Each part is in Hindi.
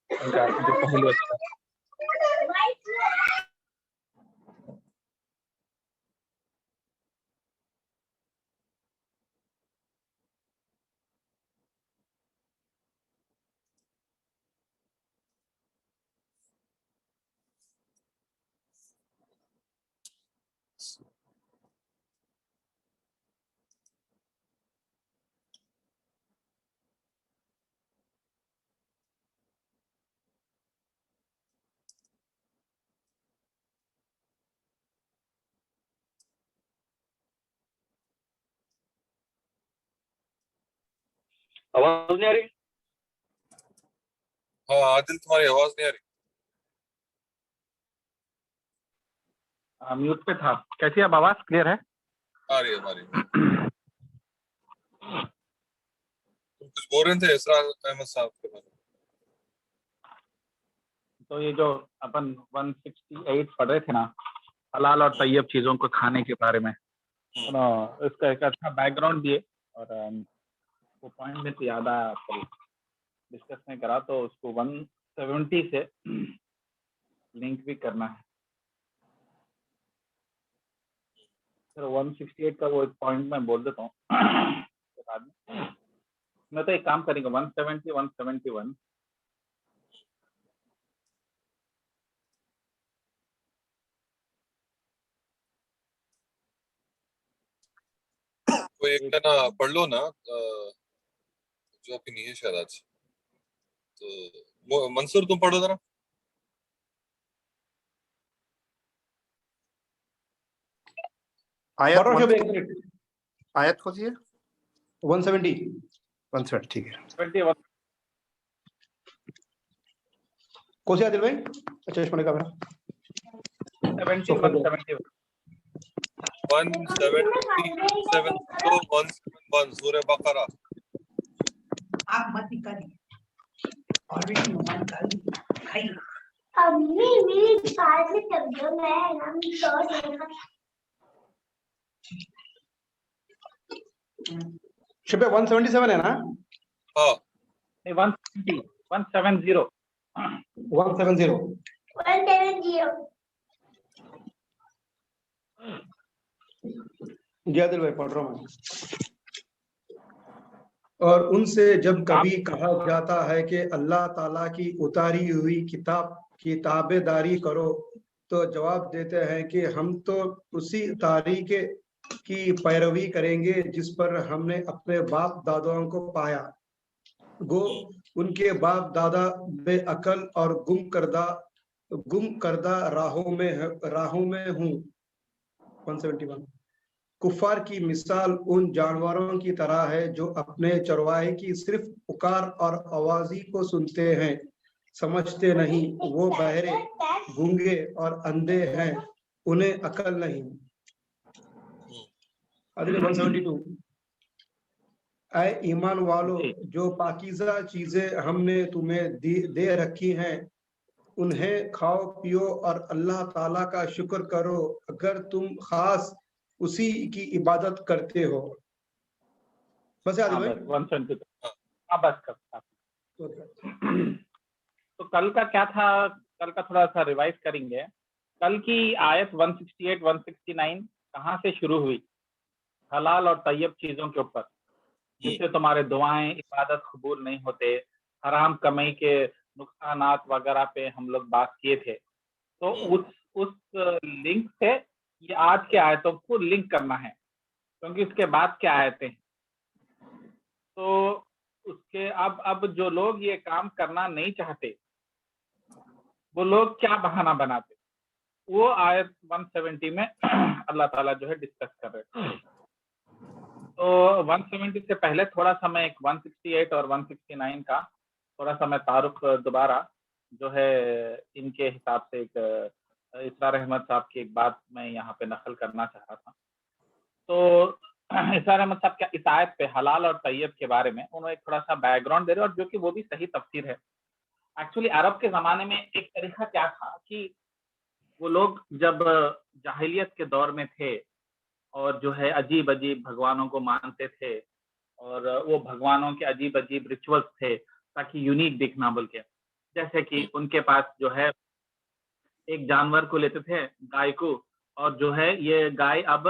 उनका जो पहलू अच्छा है। आवाज नहीं आ रही? हाँ आदिल, तुम्हारी आवाज नहीं आ रही। म्यूट पे था। कैसी अब आवाज क्लियर है? आ रही है, आ रही है। तुम कुछ बोल रहे थे इसरार अहमद साहब के बारे में। तो ये जो अपन 168 पढ़ रहे थे ना, हलाल और तैयब चीजों को खाने के बारे में, तो ना इसका एक अच्छा बैकग्राउंड दिए। और वो पॉइंट में तो याद आया, कल डिस्कस नहीं करा, तो उसको 170 से लिंक भी करना है। फिर 168 का वो एक पॉइंट मैं बोल देता हूँ बाद में। मैं तो एक काम करेंगे 170 171 कोई एक ना पढ़ लो ना, जो अभी नहीं है शायद आज। तो मंसूर तुम पढ़ो जरा। आयत खोजिए 170 ठीक है। 71 कौन सी आदिल भाई? अच्छा इस का मेरा 170 171 171 सूरह बकरा। आप मत निकालिए और भी मन डालिए खाइए। अम्मी मेरी कार से चल गया, मैं हम तो शिप 177 है ना? हाँ 170 170 170 जी आदिल भाई पढ़ रहा हूँ। और उनसे जब कभी कहा जाता है कि अल्लाह ताला की उतारी हुई किताब की ताबेदारी करो, तो जवाब देते हैं कि हम तो उसी तारीखे की पैरवी करेंगे जिस पर हमने अपने बाप दादाओं को पाया। गो उनके बाप दादा बेअकल और गुम करदा राहों में हूँ। 171 कुफार की मिसाल उन जानवरों की तरह है जो अपने चरवाहे की सिर्फ पुकार और आवाज़ी को सुनते हैं, समझते नहीं। वो बहरे, गूंगे और अंधे हैं, उन्हें अकल नहीं। 172 ऐ ईमान वालों, जो पाकीज़ा चीजें हमने तुम्हें दे रखी हैं, उन्हें खाओ पियो और अल्लाह ताला का शुक्र करो अगर तुम खास उसी की इबादत करते हो। बस याद भाई 172 हाँ बस कर। तो कल का क्या था, कल का थोड़ा सा रिवाइज करेंगे। कल की आयत 168 169 कहाँ से शुरू हुई? हलाल और तैयब चीजों के ऊपर, जिससे तुम्हारे दुआएं इबादत कबूल नहीं होते, हराम कमाई के नुकसानात वगैरह पे हम लोग बात किए थे। तो उस लिंक से ये आज के आयतों को लिंक करना है, क्योंकि उसके बाद क्या आयतें हैं। तो उसके अब जो लोग ये काम करना नहीं चाहते, वो लोग क्या बहाना बनाते, वो आयत 170 में अल्लाह ताला जो है डिस्कस कर रहे हैं। तो 170 से पहले थोड़ा सा मैं एक 168 और 169 का थोड़ा सा मैं तारुफ दोबारा जो है इनके हिसाब से एक इसरार अहमद साहब की एक बात मैं यहाँ पे नकल करना चाह रहा था। तो इसरार अहमद साहब क्या इस आयत पे हलाल और तैयब के बारे में उन्होंने एक थोड़ा सा बैकग्राउंड दे रहे, और जो कि वो भी सही तफसीर है। एक्चुअली अरब के ज़माने में एक तरीका क्या था कि वो लोग जब जाहिलियत के दौर में थे और जो है अजीब अजीब भगवानों को मानते थे, और वो भगवानों के अजीब अजीब रिचुअल्स थे ताकि यूनिक दिखना बोल के, जैसे कि उनके पास जो है एक जानवर को लेते थे, गाय को, और जो है ये गाय अब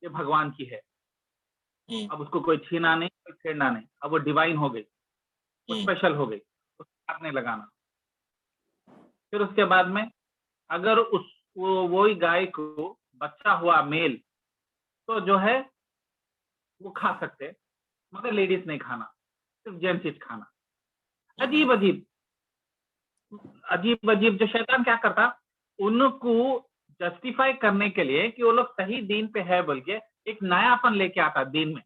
ये भगवान की है, अब उसको कोई छीना नहीं, कोई छेड़ना नहीं, अब वो डिवाइन हो गई, वो स्पेशल हो गई, उसको हाथ नहीं लगाना। फिर उसके बाद में अगर उस वही गाय को बच्चा हुआ मेल तो जो है वो खा सकते, मगर लेडीज नहीं खाना, सिर्फ जेंट्स चीज खाना। अजीब अजीब अजीब अजीब जो शैतान क्या करता, उनको जस्टिफाई करने के लिए कि वो लोग सही दीन पे है बोल के एक नयापन लेके आता दीन में,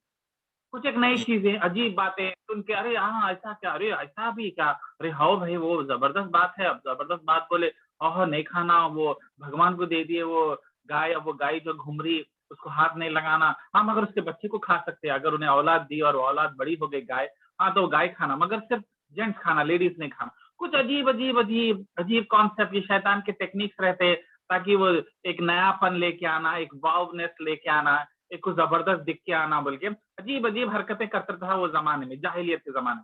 कुछ एक नई चीजें, अजीब बातें सुन के, अरे हाँ ऐसा क्या, अरे ऐसा भी क्या, अरे हाँ भाई वो जबरदस्त बात है, अब जबरदस्त बात बोले, ओह नहीं खाना, वो भगवान को दे दिए वो गाय, अब वो गाय जो घूम रही उसको हाथ नहीं लगाना, हाँ मगर उसके बच्चे को खा सकते हैं, अगर उन्हें औलाद दी और औलाद बड़ी हो गई गाय, हाँ तो गाय खाना, मगर सिर्फ जेंट्स खाना, लेडीज नहीं खाना। कुछ अजीब अजीब अजीब अजीब कॉन्सेप्ट, ये शैतान के टेक्निक्स रहते ताकि वो एक नयापन लेके आना, एक वावनेस लेके आना, एक को जबरदस्त दिख के आना बोल के अजीब अजीब हरकतें करता था वो जमाने में, जाहिलियत के जमाने में।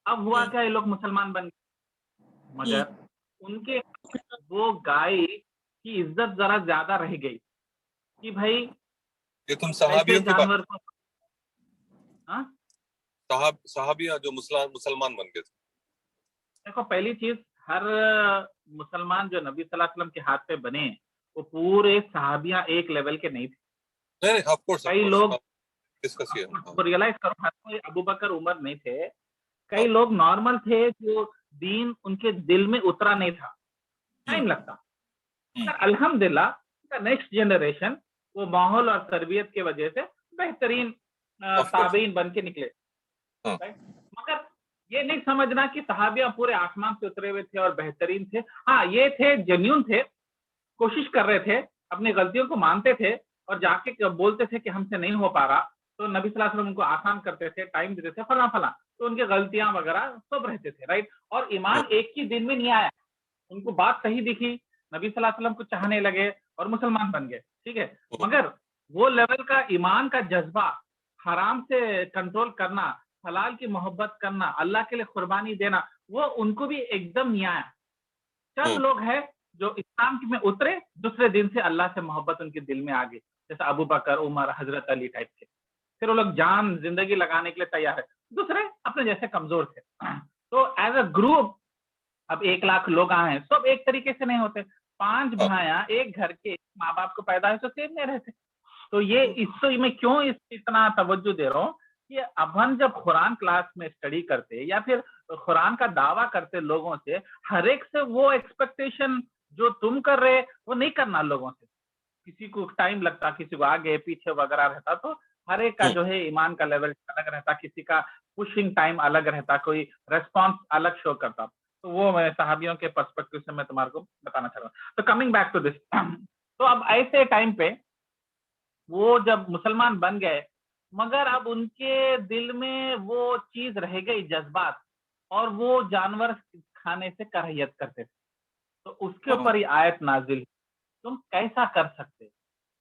अब हुआ क्या, ये लोग मुसलमान बन गए, मगर उनके वो गाय की इज्जत जरा ज्यादा रह गई कि भाई ये तुम ऐसे सहाबियों की बात, जानवर को, हाँ सहाबिया जो मुसलमान बन गए थे। देखो पहली चीज, हर मुसलमान जो नबी सल्लल्लाहु अलैहि वसल्लम के हाथ पे बने वो पूरे सहाबियां एक लेवल के नहीं थे। नहीं ऑफ कोर्स कई लोग डिस्कस किया, रियलाइज करो, हर कोई अबू बकर उमर नहीं थे, कई लोग नॉर्मल थे जो दीन उनके दिल में उतरा नहीं था, टाइम लगता। पर अल्हम्दुलिल्लाह नेक्स्ट जनरेशन वो माहौल और तरबियत की वजह से बेहतरीन ताबीन बन के निकले। मगर ये नहीं समझना कि सहाबिया पूरे आसमान से उतरे हुए थे और बेहतरीन थे, हाँ ये थे, जेन्यून थे, कोशिश कर रहे थे, अपनी गलतियों को मानते थे और जाके बोलते थे कि हमसे नहीं हो पा रहा, तो नबी सल्लल्लाहु अलैहि वसल्लम उनको आसान करते थे, टाइम देते थे, फला फला, तो उनकी गलतियां वगैरह सब रहते थे, राइट। और ईमान एक ही दिन में नहीं आया, उनको बात सही दिखी, नबी सल्लल्लाहु अलैहि वसल्लम को चाहने लगे और मुसलमान बन गए, ठीक है। मगर वो लेवल का ईमान का जज्बा, हराम से कंट्रोल करना, हलाल की मोहब्बत करना, अल्लाह के लिए कुर्बानी देना, वो उनको भी एकदम नहीं आया। चंद लोग हैं जो इस्लाम में उतरे, दूसरे दिन से अल्लाह से मोहब्बत उनके दिल में आ गई, जैसे अबू बकर, उमर, हजरत अली टाइप के, फिर वो लोग जान जिंदगी लगाने के लिए तैयार है, दूसरे अपने जैसे कमजोर थे। तो एज अ ग्रुप अब 1 लाख लोग आए हैं, सब एक तरीके से नहीं होते, 5 भाइयां एक घर के माँ बाप को पैदाइश तो सेम नहीं रहते। तो ये इससे मैं क्यों इतना तवज्जो दे रहा हूँ कि अपन जब कुरान क्लास में स्टडी करते या फिर कुरान का दावा करते लोगों से, हर एक से वो एक्सपेक्टेशन जो तुम कर रहे वो नहीं करना लोगों से। किसी को टाइम लगता, किसी को आगे पीछे वगैरह रहता, तो हर एक का जो है ईमान का लेवल अलग रहता, किसी का पुशिंग टाइम अलग रहता, कोई रेस्पॉन्स अलग शो करता। तो वो मैं सहाबियों के पर्सपेक्टिव से मैं तुम्हारे को बताना चाह रहा हूँ। तो कमिंग बैक टू दिस, तो अब ऐसे टाइम पे वो जब मुसलमान बन गए, मगर अब उनके दिल में वो चीज रह गई, जज्बात, और वो जानवर खाने से कराहियत करते थे। तो उसके ऊपर ही आयत नाजिल, तुम कैसा कर सकते,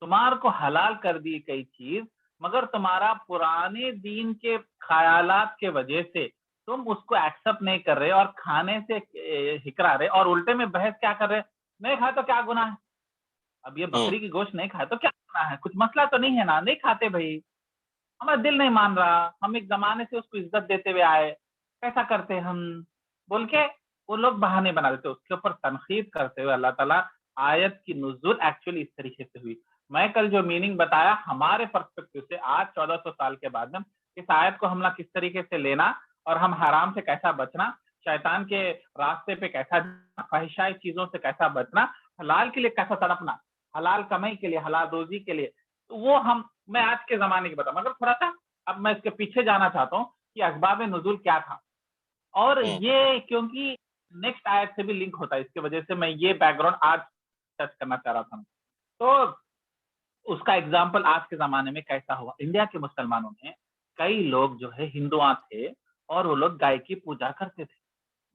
तुम्हारे को हलाल कर दी कई चीज, मगर तुम्हारा पुराने दीन के ख्यालात के वजह से तुम उसको एक्सेप्ट नहीं कर रहे और खाने से हिकरा रहे, और उल्टे में बहस क्या कर रहे, नहीं खाए तो क्या गुनाह है, अब ये बकरी की गोश्त नहीं खाए तो क्या गुनाह है, कुछ मसला तो नहीं है ना, नहीं खाते भाई, हमारा दिल नहीं मान रहा, हम एक जमाने से उसको इज्जत देते हुए आए, कैसा करते हम बोल के वो लोग बहाने बना देते। उसके ऊपर तनकीद करते हुए अल्लाह ताला आयत की नुज़ूल एक्चुअली इस तरीके से हुई। मैं कल जो मीनिंग बताया हमारे पर्सपेक्टिव से, आज 1400 साल के बाद में इस आयत को हमला किस तरीके से लेना और हम हराम से कैसा बचना, शैतान के रास्ते पे कैसा, ख्वाहिशाई चीजों से कैसा बचना, हलाल के लिए कैसा तड़पना, हलाल कमाई के लिए, हलाल रोजी के लिए, तो वो मैं आज के जमाने की बताऊं। मगर थोड़ा सा अब मैं इसके पीछे जाना चाहता हूँ कि असबाब नुज़ूल क्या था, और ये क्योंकि नेक्स्ट आयत से भी लिंक होता है, इसकी वजह से मैं ये बैकग्राउंड आज टच करना चाह रहा था। तो उसका एग्जाम्पल आज के जमाने में कैसा हुआ, इंडिया के मुसलमानों में कई लोग जो है हिंदुआ थे और वो लोग गाय की पूजा करते थे,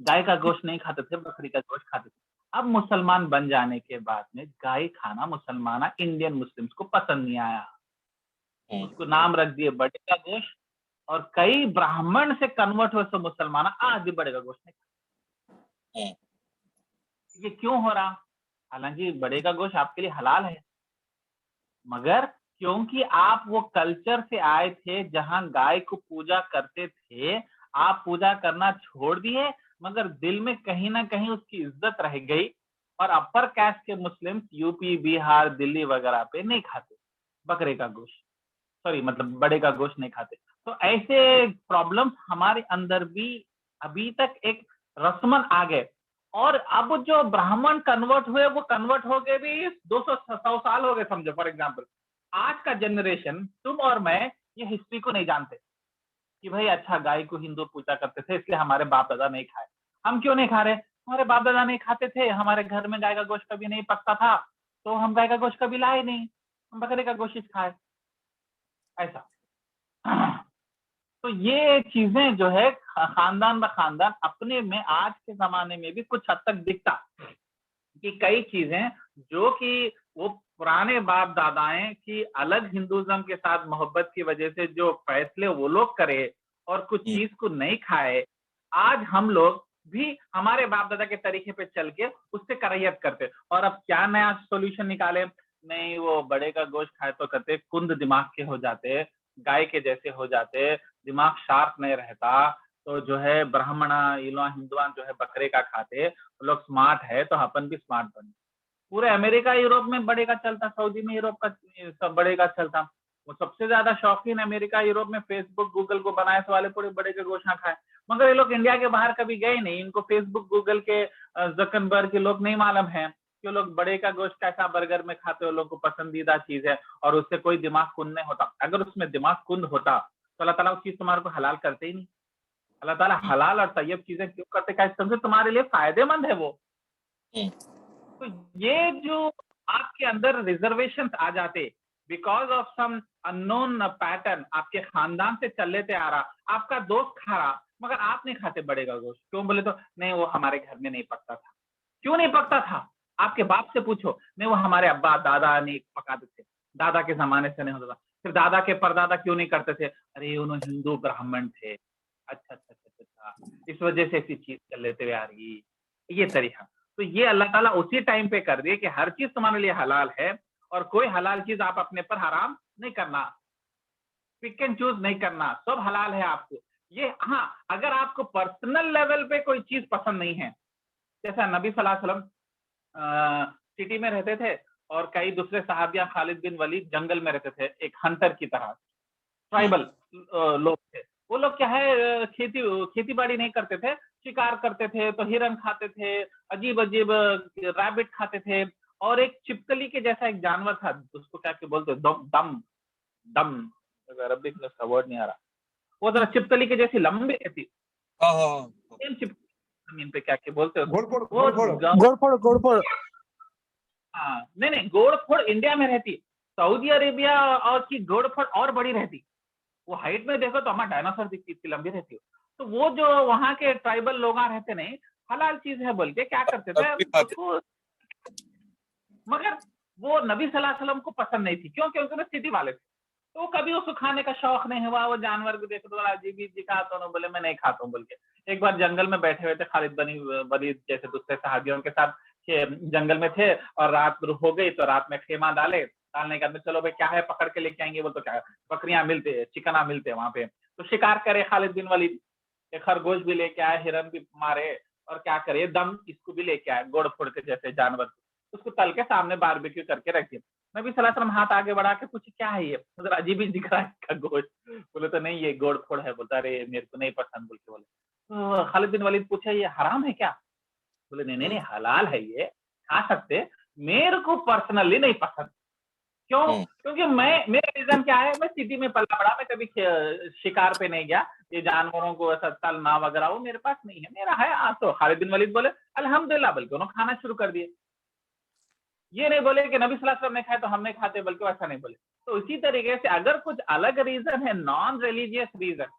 गाय का गोश्त नहीं खाते थे, बकरी का गोश्त खाते थे। अब मुसलमान बन जाने के बाद में गाय खाना मुसलमान इंडियन मुस्लिम्स को पसंद नहीं आया, उसको नाम रख दिए बड़े का गोश्त, और कई ब्राह्मण से कन्वर्ट हुए तो मुसलमान आज भी बड़े का गोश्त नहीं खाते। ये क्यों हो रहा? हालांकि बड़े का गोश्त आपके लिए हलाल है, मगर क्योंकि आप वो कल्चर से आए थे जहां गाय को पूजा करते थे, आप पूजा करना छोड़ दिए, मगर दिल में कहीं ना कहीं उसकी इज्जत रह गई। और अपर कास्ट के मुस्लिम यूपी, बिहार, दिल्ली वगैरह पे नहीं खाते बकरे का गोश्त, सॉरी मतलब बड़े का गोश्त नहीं खाते। तो ऐसे प्रॉब्लम्स हमारे अंदर भी अभी तक एक रस्मन आ गए। और अब जो ब्राह्मण कन्वर्ट हुए वो कन्वर्ट हो गए भी 200-100 साल हो गए समझो। फॉर एग्जाम्पल आज का जनरेशन, तुम और मैं ये हिस्ट्री को नहीं जानते कि भाई अच्छा गाय को हिंदू पूजा करते थे इसलिए हमारे बाप दादा नहीं खाए। हम क्यों नहीं खा रहे? हमारे बाप दादा नहीं खाते थे, हमारे घर में गाय का गोश्त कभी नहीं पकता था, तो हम गाय का गोश्त कभी लाए नहीं, हम बकरे का गोश्त खाए, ऐसा। तो ये चीजें जो है खानदान ब खानदान अपने में आज के जमाने में भी कुछ हद तक दिखता कि कई चीजें जो कि वो पुराने बाप दादाएं की अलग हिंदुज्म के साथ मोहब्बत की वजह से जो फैसले वो लोग करे और कुछ चीज को नहीं खाए, आज हम लोग भी हमारे बाप दादा के तरीके पे चल के उससे करायत करते। और अब क्या नया सॉल्यूशन निकाले? नहीं, वो बड़े का गोश्त खाए तो कहते कुंद दिमाग के हो जाते, गाय के जैसे हो जाते, दिमाग शार्प नहीं रहता, तो जो है ब्राह्मणा हिंदुआन जो है बकरे का खाते, वो लोग स्मार्ट है तो अपन भी स्मार्ट बने। पूरे अमेरिका यूरोप में बड़े का चलता, सऊदी में यूरोप का सब बड़े का चलता। वो सबसे ज्यादा शौकीन अमेरिका यूरोप में फेसबुक गूगल को बनाए वाले पूरे बड़े के गोश्त खाए, मगर ये लोग इंडिया के बाहर कभी गए नहीं। इनको फेसबुक गूगल के जकनबर्ग के लोग नहीं मालूम है कि लोग बड़े का गोश्त कैसा बर्गर में खाते हो, लोग को पसंदीदा चीज है और उससे कोई दिमाग कुंद नहीं होता। अगर उसमें दिमाग कुंद होता तो अल्लाह ताला उस चीज तुम्हारे को हलाल करते ही नहीं। अल्लाह ताला हलाल और तैयब चीजें क्यों करते? क्या समझे तुम्हारे लिए फायदेमंद है वो। तो ये जो आपके अंदर रिजर्वेशंस आ जाते because of some unknown pattern, आपके खानदान से चल लेते आ रहा, आपका दोस्त खा रहा मगर आप नहीं खाते बड़े का गोश्त, क्यों? बोले तो नहीं वो हमारे घर में नहीं पकता था। क्यों नहीं पकता था? आपके बाप से पूछो। नहीं वो हमारे अब्बा दादा नहीं पकाते थे, दादा के जमाने से नहीं होता था। फिर दादा के परदादा क्यों नहीं करते थे? अरे उन्होंने हिंदू ब्राह्मण थे। अच्छा अच्छा अच्छा अच्छा, इस वजह से ऐसी चीज चल लेते हुए आ रही, ये तरीका। तो ये अल्लाह ताला उसी टाइम पे कर दिए कि हर चीज तुम्हारे लिए हलाल है और कोई हलाल चीज आप अपने पर हराम नहीं करना, पिक एंड चूज नहीं करना, सब हलाल है आपको। ये हाँ, अगर आपको पर्सनल लेवल पे कोई चीज पसंद नहीं है, जैसा नबी सल्लल्लाहु अलैहि वसल्लम सिटी में रहते थे और कई दूसरे सहाबिया खालिद बिन वलीद जंगल में रहते थे, एक हंटर की तरह, ट्राइबल लोग थे। वो लोग क्या है खेती बाड़ी नहीं करते थे, शिकार करते थे, तो हिरन खाते थे, अजीब अजीब रैबिट खाते थे, और एक छिपकली के जैसा एक जानवर था, उसको क्या बोलते दम दम, अरबिक में उसका वर्ड नहीं आ रहा, वो जरा छिपकली के जैसी लंबी रहती, जमीन पे क्या बोलते घोड़फोड़। हाँ नहीं घोड़फोड़ इंडिया में रहती, सऊदी अरेबिया और की घोड़फोड़ और बड़ी रहती। वो हाइट में देखो तो हमारा डायनासोर दिखती, इतनी लंबी रहती है। तो वो जो वहां के ट्राइबल लोग रहते नहीं, हलाल चीज है बोल के क्या करते थे उसको, मगर वो नबी सल्लल्लाहु अलैहि वसल्लम को पसंद नहीं थी। क्यों? क्योंकि वो सिटी वाले थे, तो कभी उसको खाने का शौक नहीं हुआ। वो जानवर को देखो तो अजीब जी खाता हूँ, बोले मैं नहीं खाता हूँ बोल के। एक बार जंगल में बैठे हुए थे खालिद बिन वलीद जैसे दूसरे सहाबियों के साथ जंगल में थे, और रात हो गई तो रात में खेमा डालने के बाद चलो भाई क्या है पकड़ के लेके आएंगे, बोल तो क्या बकरियां मिलते हैं, चिकना मिलते हैं वहां पे, तो शिकार करे खालिद बिन वलीद, एक खरगोश भी लेके आए, हिरन भी मारे, और क्या करे दम इसको भी लेके आए, गोड़ फोड़ के जैसे जानवर, उसको तल के सामने बारबेक्यू करके रख दिया। नबी सल्लल्लाहु अलैहि वसल्लम हाथ आगे बढ़ा के पूछे क्या है ये, मतलब अजीब ही दिख रहा है इसका गोश्त, बोले तो नहीं ये गोड़ फोड़ है, बोलता अरे मेरे को नहीं पसंद बोल के बोले। तो खालिद बिन वलीद पूछा ये हराम है क्या? बोले नहीं नहीं नहीं हलाल है, ये खा सकते, मेरे को पर्सनली नहीं पसंद। क्यों? क्योंकि मेरा रीजन क्या है, मैं सिटी में पला बड़ा, मैं कभी शिकार पे नहीं गया, ये जानवरों को ऐसा तलना वगैरह वो मेरे पास नहीं है, मेरा है। तो खालिद बिन वलीद बोले अल्हम्दुलिल्लाह, बल्कि उन्होंने खाना शुरू कर दिए। ये नहीं बोले कि नबी सल्लल्लाहु अलैहि वसल्लम ने खाए तो हम नहीं खाते, बल्कि ऐसा नहीं बोले। तो इसी तरीके से अगर कुछ अलग रीजन है, नॉन रिलीजियस रीजन,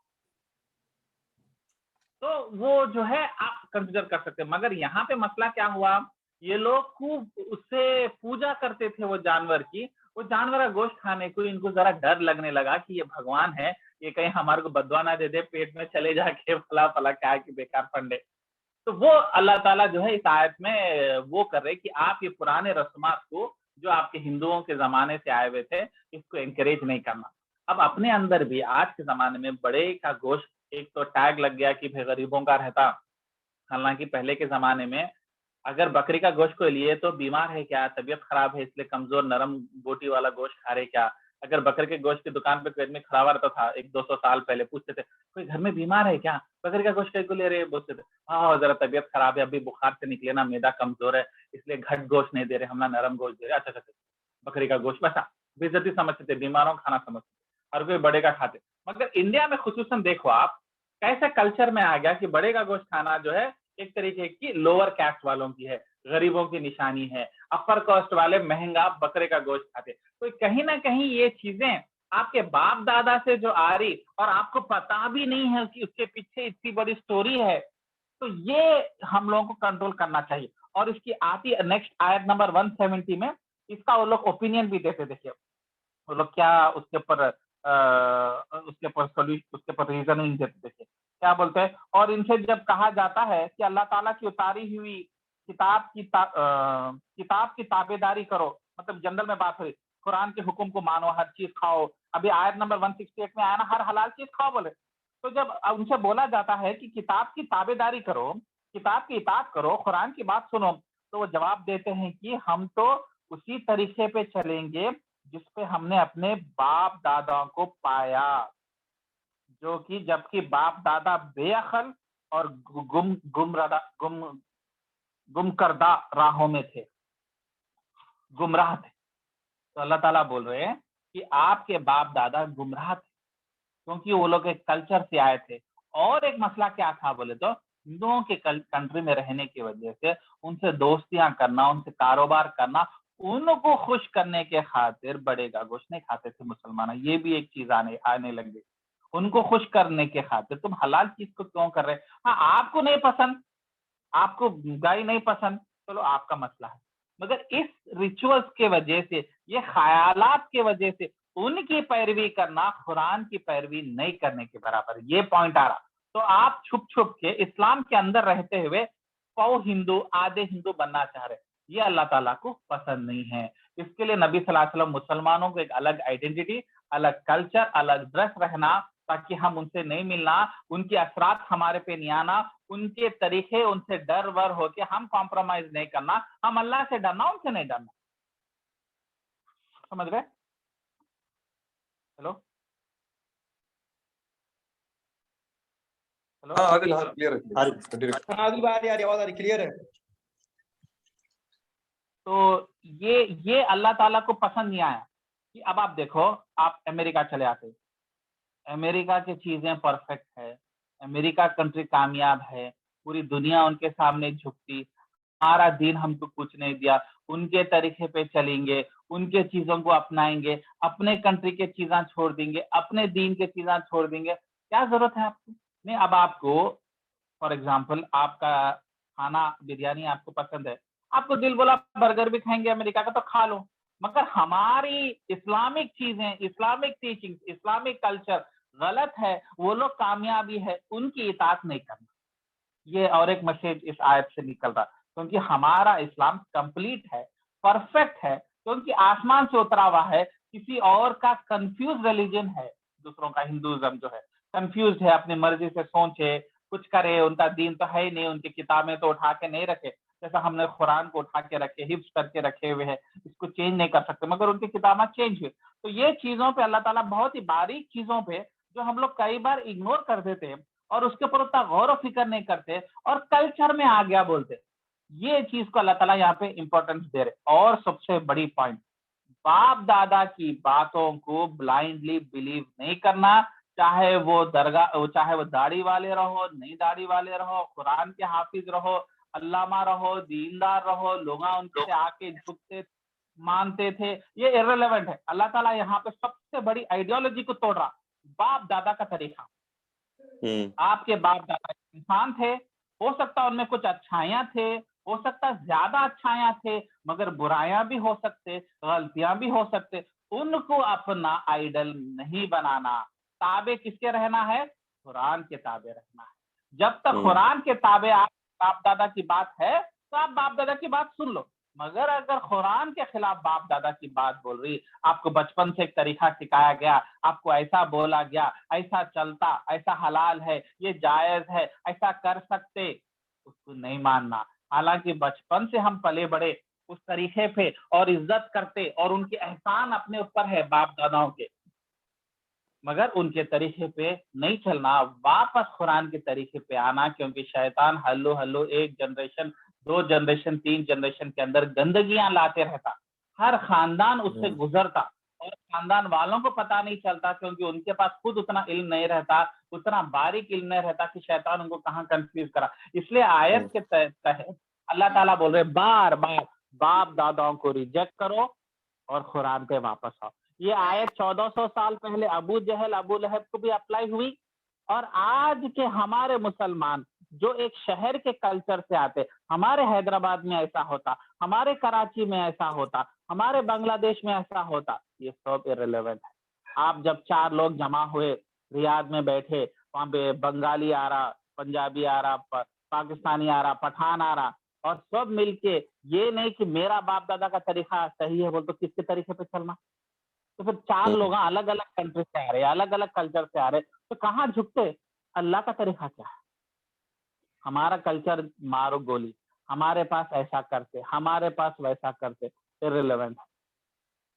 तो वो जो है आप कंसिडर कर सकते हैं। मगर यहाँ पे मसला क्या हुआ, ये लोग खूब उससे पूजा करते थे वो जानवर की, वो जानवर का गोश्त खाने को इनको जरा डर लगने लगा कि ये भगवान है, ये कहीं हमारे को बदवा ना दे दे, पेट में चले जाके फला फला क्या कि बेकार फंडे। तो वो अल्लाह ताला जो है इस आयत में वो कर रहे कि आप ये पुराने रस्मात को जो आपके हिंदुओं के जमाने से आए हुए थे इसको एनकरेज नहीं करना। अब अपने अंदर भी आज के जमाने में बड़े का गोश्त एक तो टैग लग गया कि भाई गरीबों का रहता, हालांकि पहले के जमाने में अगर बकरी का गोश्त को लिए तो बीमार है क्या, तबीयत खराब है इसलिए कमजोर नरम बोटी वाला गोश्त खा रहे क्या। अगर बकरे के गोश्त की दुकान पे कोई आदमी खड़ा हुआ रहता था 100-200 साल पहले, पूछते थे कोई घर में बीमार है क्या, बकरी का गोश्त को ले रहे, बोलते थे हाँ जरा तबीयत खराब है, अभी बुखार से निकले ना, मैदा कमजोर है इसलिए घट गोश्त नहीं दे रहे, हम ना नरम गोश्त दे रहे। अच्छा अच्छा, बकरी का गोश्त वैसा बेइज्जती समझते थे, बीमारों का खाना समझते थे, हर कोई बड़े का खाते। मगर इंडिया में खुसूसन देखो आप कैसे कल्चर में आ गया कि बड़े का गोश्त खाना जो है एक तरीके की लोअर कास्ट वालों की है, गरीबों की निशानी है, अपर कास्ट वाले महंगा बकरे का गोश्त खाते। तो कहीं ना कहीं ये चीजें आपके बाप दादा से जो आ रही और आपको पता भी नहीं है कि उसके पीछे इतनी बड़ी स्टोरी है, तो ये हम लोगों को कंट्रोल करना चाहिए। और इसकी आती नेक्स्ट आयत नंबर 170 में इसका वो लोग ओपिनियन भी देते, देखिए वो लोग क्या उसके ऊपर रीजनिंग देते, देखिए क्या बोलते हैं। और इनसे जब कहा जाता है कि अल्लाह ताला की उतारी हुई किताब की ताबेदारी करो, मतलब जनरल में बात हुई, कुरान के हुक्म को मानो, हर चीज खाओ। अभी आयत नंबर 168 में आया ना, हर हलाल चीज खाओ बोले। तो जब उनसे बोला जाता है कि किताब की ताबेदारी करो, किताब की इताअत करो, कुरान की बात सुनो, तो वो जवाब देते हैं कि हम तो उसी तरीके पे चलेंगे जिसपे हमने अपने बाप दादा को पाया, जो कि जबकि बाप दादा बेअकल और गुम करदा राहों में थे, गुमराह थे। तो अल्लाह ताला बोल रहे हैं कि आपके बाप दादा गुमराह थे क्योंकि वो लोग एक कल्चर से आए थे। और एक मसला क्या था बोले तो हिंदुओं के कंट्री में रहने की वजह से उनसे दोस्तियां करना, उनसे कारोबार करना, उनको खुश करने के खातिर बड़े का गोश्त नहीं खाते थे मुसलमान। ये भी एक चीज आने लग गई, उनको खुश करने के खातिर तुम हलाल चीज को क्यों कर रहे। हाँ आपको नहीं पसंद, आपको गाय नहीं पसंद, चलो आपका मसला है, मगर इस रिचुअल्स के वजह से, ये ख्यालात के वजह से उनकी पैरवी करना कुरान की पैरवी नहीं करने के बराबर, ये पॉइंट आ रहा। तो आप छुप छुप के इस्लाम के अंदर रहते हुए पौ हिंदू आधे हिंदू बनना चाह रहे, ये अल्लाह ताला को पसंद नहीं है। इसके लिए नबी सल्लल्लाहु अलैहि वसल्लम मुसलमानों को एक अलग आइडेंटिटी, अलग कल्चर, अलग ड्रेस रहना, ताकि हम उनसे नहीं मिलना, उनके असरात हमारे पे नहीं आना, उनके तरीके, उनसे डर वर होके हम कॉम्प्रोमाइज नहीं करना, हम अल्लाह से डरना, उनसे नहीं डरना। समझ गए? हेलो हेलो, हाँ आदिल, हाँ क्लियर है, आदिल भाई यार आवाज आ रही, क्लियर है। तो ये अल्लाह ताला को पसंद नहीं आया कि अब आप देखो, आप अमेरिका चले आते, अमेरिका की चीजें परफेक्ट है, अमेरिका कंट्री कामयाब है, पूरी दुनिया उनके सामने झुकती, हमारा दिन हमको कुछ नहीं दिया, उनके तरीके पे चलेंगे, उनके चीजों को अपनाएंगे, अपने कंट्री के चीजें छोड़ देंगे, अपने दीन के चीजें छोड़ देंगे, क्या जरूरत है आपको? नहीं, अब आपको फॉर एग्जाम्पल आपका खाना बिरयानी आपको पसंद है, आपको दिल बोला बर्गर भी खाएंगे अमेरिका का, तो खा लो, मगर हमारी इस्लामिक चीजें, इस्लामिक टीचिंग, इस्लामिक कल्चर गलत है, वो लोग कामयाबी है, उनकी इताअत नहीं करना। ये और एक मैसेज इस आयत से निकल रहा, क्योंकि हमारा इस्लाम कंप्लीट है, परफेक्ट है, क्योंकि आसमान से उतरा हुआ है, किसी और का कंफ्यूज रिलीजन है, दूसरों का हिंदुइज्म जो है कंफ्यूज है, अपनी मर्जी से सोचे कुछ करे, उनका दीन तो है ही नहीं, उनकी किताबें तो उठा के नहीं रखे, जैसा हमने कुरान को उठा के रखे, हिफ्ज करके रखे हुए हैं, इसको चेंज नहीं कर सकते, मगर उनकी किताबें चेंज हुई। तो ये चीजों पे अल्लाह ताला बहुत ही बारीक चीजों पे जो हम लोग कई बार इग्नोर कर देते हैं और उसके ऊपर उतना गौर फिक्र नहीं करते और कल्चर में आ गया बोलते, ये चीज को अल्लाह ताला यहाँ पे इंपॉर्टेंस दे रहे। और सबसे बड़ी पॉइंट, बाप दादा की बातों को ब्लाइंडली बिलीव नहीं करना, चाहे वो दरगाह, चाहे वो दाढ़ी वाले रहो, नहीं दाढ़ी वाले रहो, कुरान के हाफिज रहो, अल्लामा रहो, दीनदार रहो, लोग उनसे आके झुकते मानते थे, ये इररिलेवेंट है। अल्लाह ताला यहाँ पे सबसे बड़ी आइडियोलॉजी को तोड़ रहा, बाप दादा का तरीका। आपके बाप दादा इंसान थे, हो सकता उनमें कुछ अच्छाइयां थे, हो सकता ज्यादा अच्छाइयां थे, मगर बुराइयां भी हो सकते, गलतियां भी हो सकते, उनको अपना आइडल नहीं बनाना। ताबे किसके रहना है? कुरान के ताबे रहना है। जब तक कुरान के ताबे आप बाप दादा की बात है तो आप बाप दादा की बात सुन लो, मगर अगर कुरान के खिलाफ बाप दादा की बात बोल रही, आपको बचपन से एक तरीका सिखाया गया, आपको ऐसा बोला गया, ऐसा चलता, ऐसा हलाल है, ये जायज है, ऐसा कर सकते, उसको नहीं मानना। हालांकि बचपन से हम पले बड़े उस तरीके पे और इज्जत करते और उनके एहसान अपने ऊपर है बाप दादाओं के, मगर उनके तरीके पे नहीं चलना, वापस कुरान के तरीके पे आना, क्योंकि शैतान hello hello 1 generation 2 generation 3 generation के अंदर गंदगियां लाते रहता, हर खानदान उससे गुजरता और खानदान वालों को पता नहीं चलता, क्योंकि उनके पास खुद उतना इल्म नहीं रहता, उतना बारीक इल्म नहीं रहता कि शैतान उनको कहाँ कंफ्यूज करा। इसलिए आयत के तहत अल्लाह ताला बोल रहे बार बार बाप दादाओं को रिजेक्ट करो और कुरान पे वापस आओ। ये आयत 1400 साल पहले अबू जहल अबू लहब को भी अप्लाई हुई, और आज के हमारे मुसलमान जो एक शहर के कल्चर से आते, हमारे हैदराबाद में ऐसा होता, हमारे कराची में ऐसा होता, हमारे बांग्लादेश में ऐसा होता, ये सब इररिलेवेंट है। आप जब 4 लोग जमा हुए रियाद में बैठे, वहां पे बंगाली आ रहा, पंजाबी आ रहा, पाकिस्तानी आ रहा, पठान आ रहा, और सब मिलके, ये नहीं कि मेरा बाप दादा का तरीका सही है बोल तो किसके तरीके पे चलना। तो फिर 4 लोग अलग अलग कंट्री से आ रहे, अलग अलग कल्चर से आ रहे, तो कहाँ झुकते? अल्लाह का तरीका क्या है? हमारा कल्चर मारो गोली, हमारे पास ऐसा करते, हमारे पास वैसा करते, इररिलेवेंट है।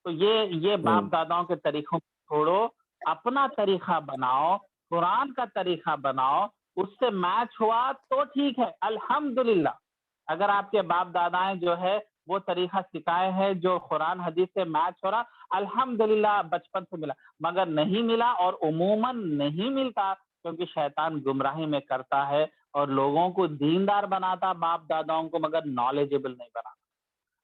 तो ये बाप दादाओं के तरीकों को छोड़ो, अपना तरीका बनाओ, कुरान का तरीका बनाओ, उससे मैच हुआ तो ठीक है, अल्हम्दुलिल्लाह। अगर आपके बाप दादाएं जो है वो तरीका सिखाए हैं जो कुरान हदीस से मैच हो रहा, अल्हम्दुलिल्लाह बचपन से मिला, मगर नहीं मिला, और उमूमन नहीं मिलता, क्योंकि शैतान गुमराही में करता है और लोगों को दीनदार बनाता बाप दादाओं को, मगर नॉलेजेबल नहीं बनाता।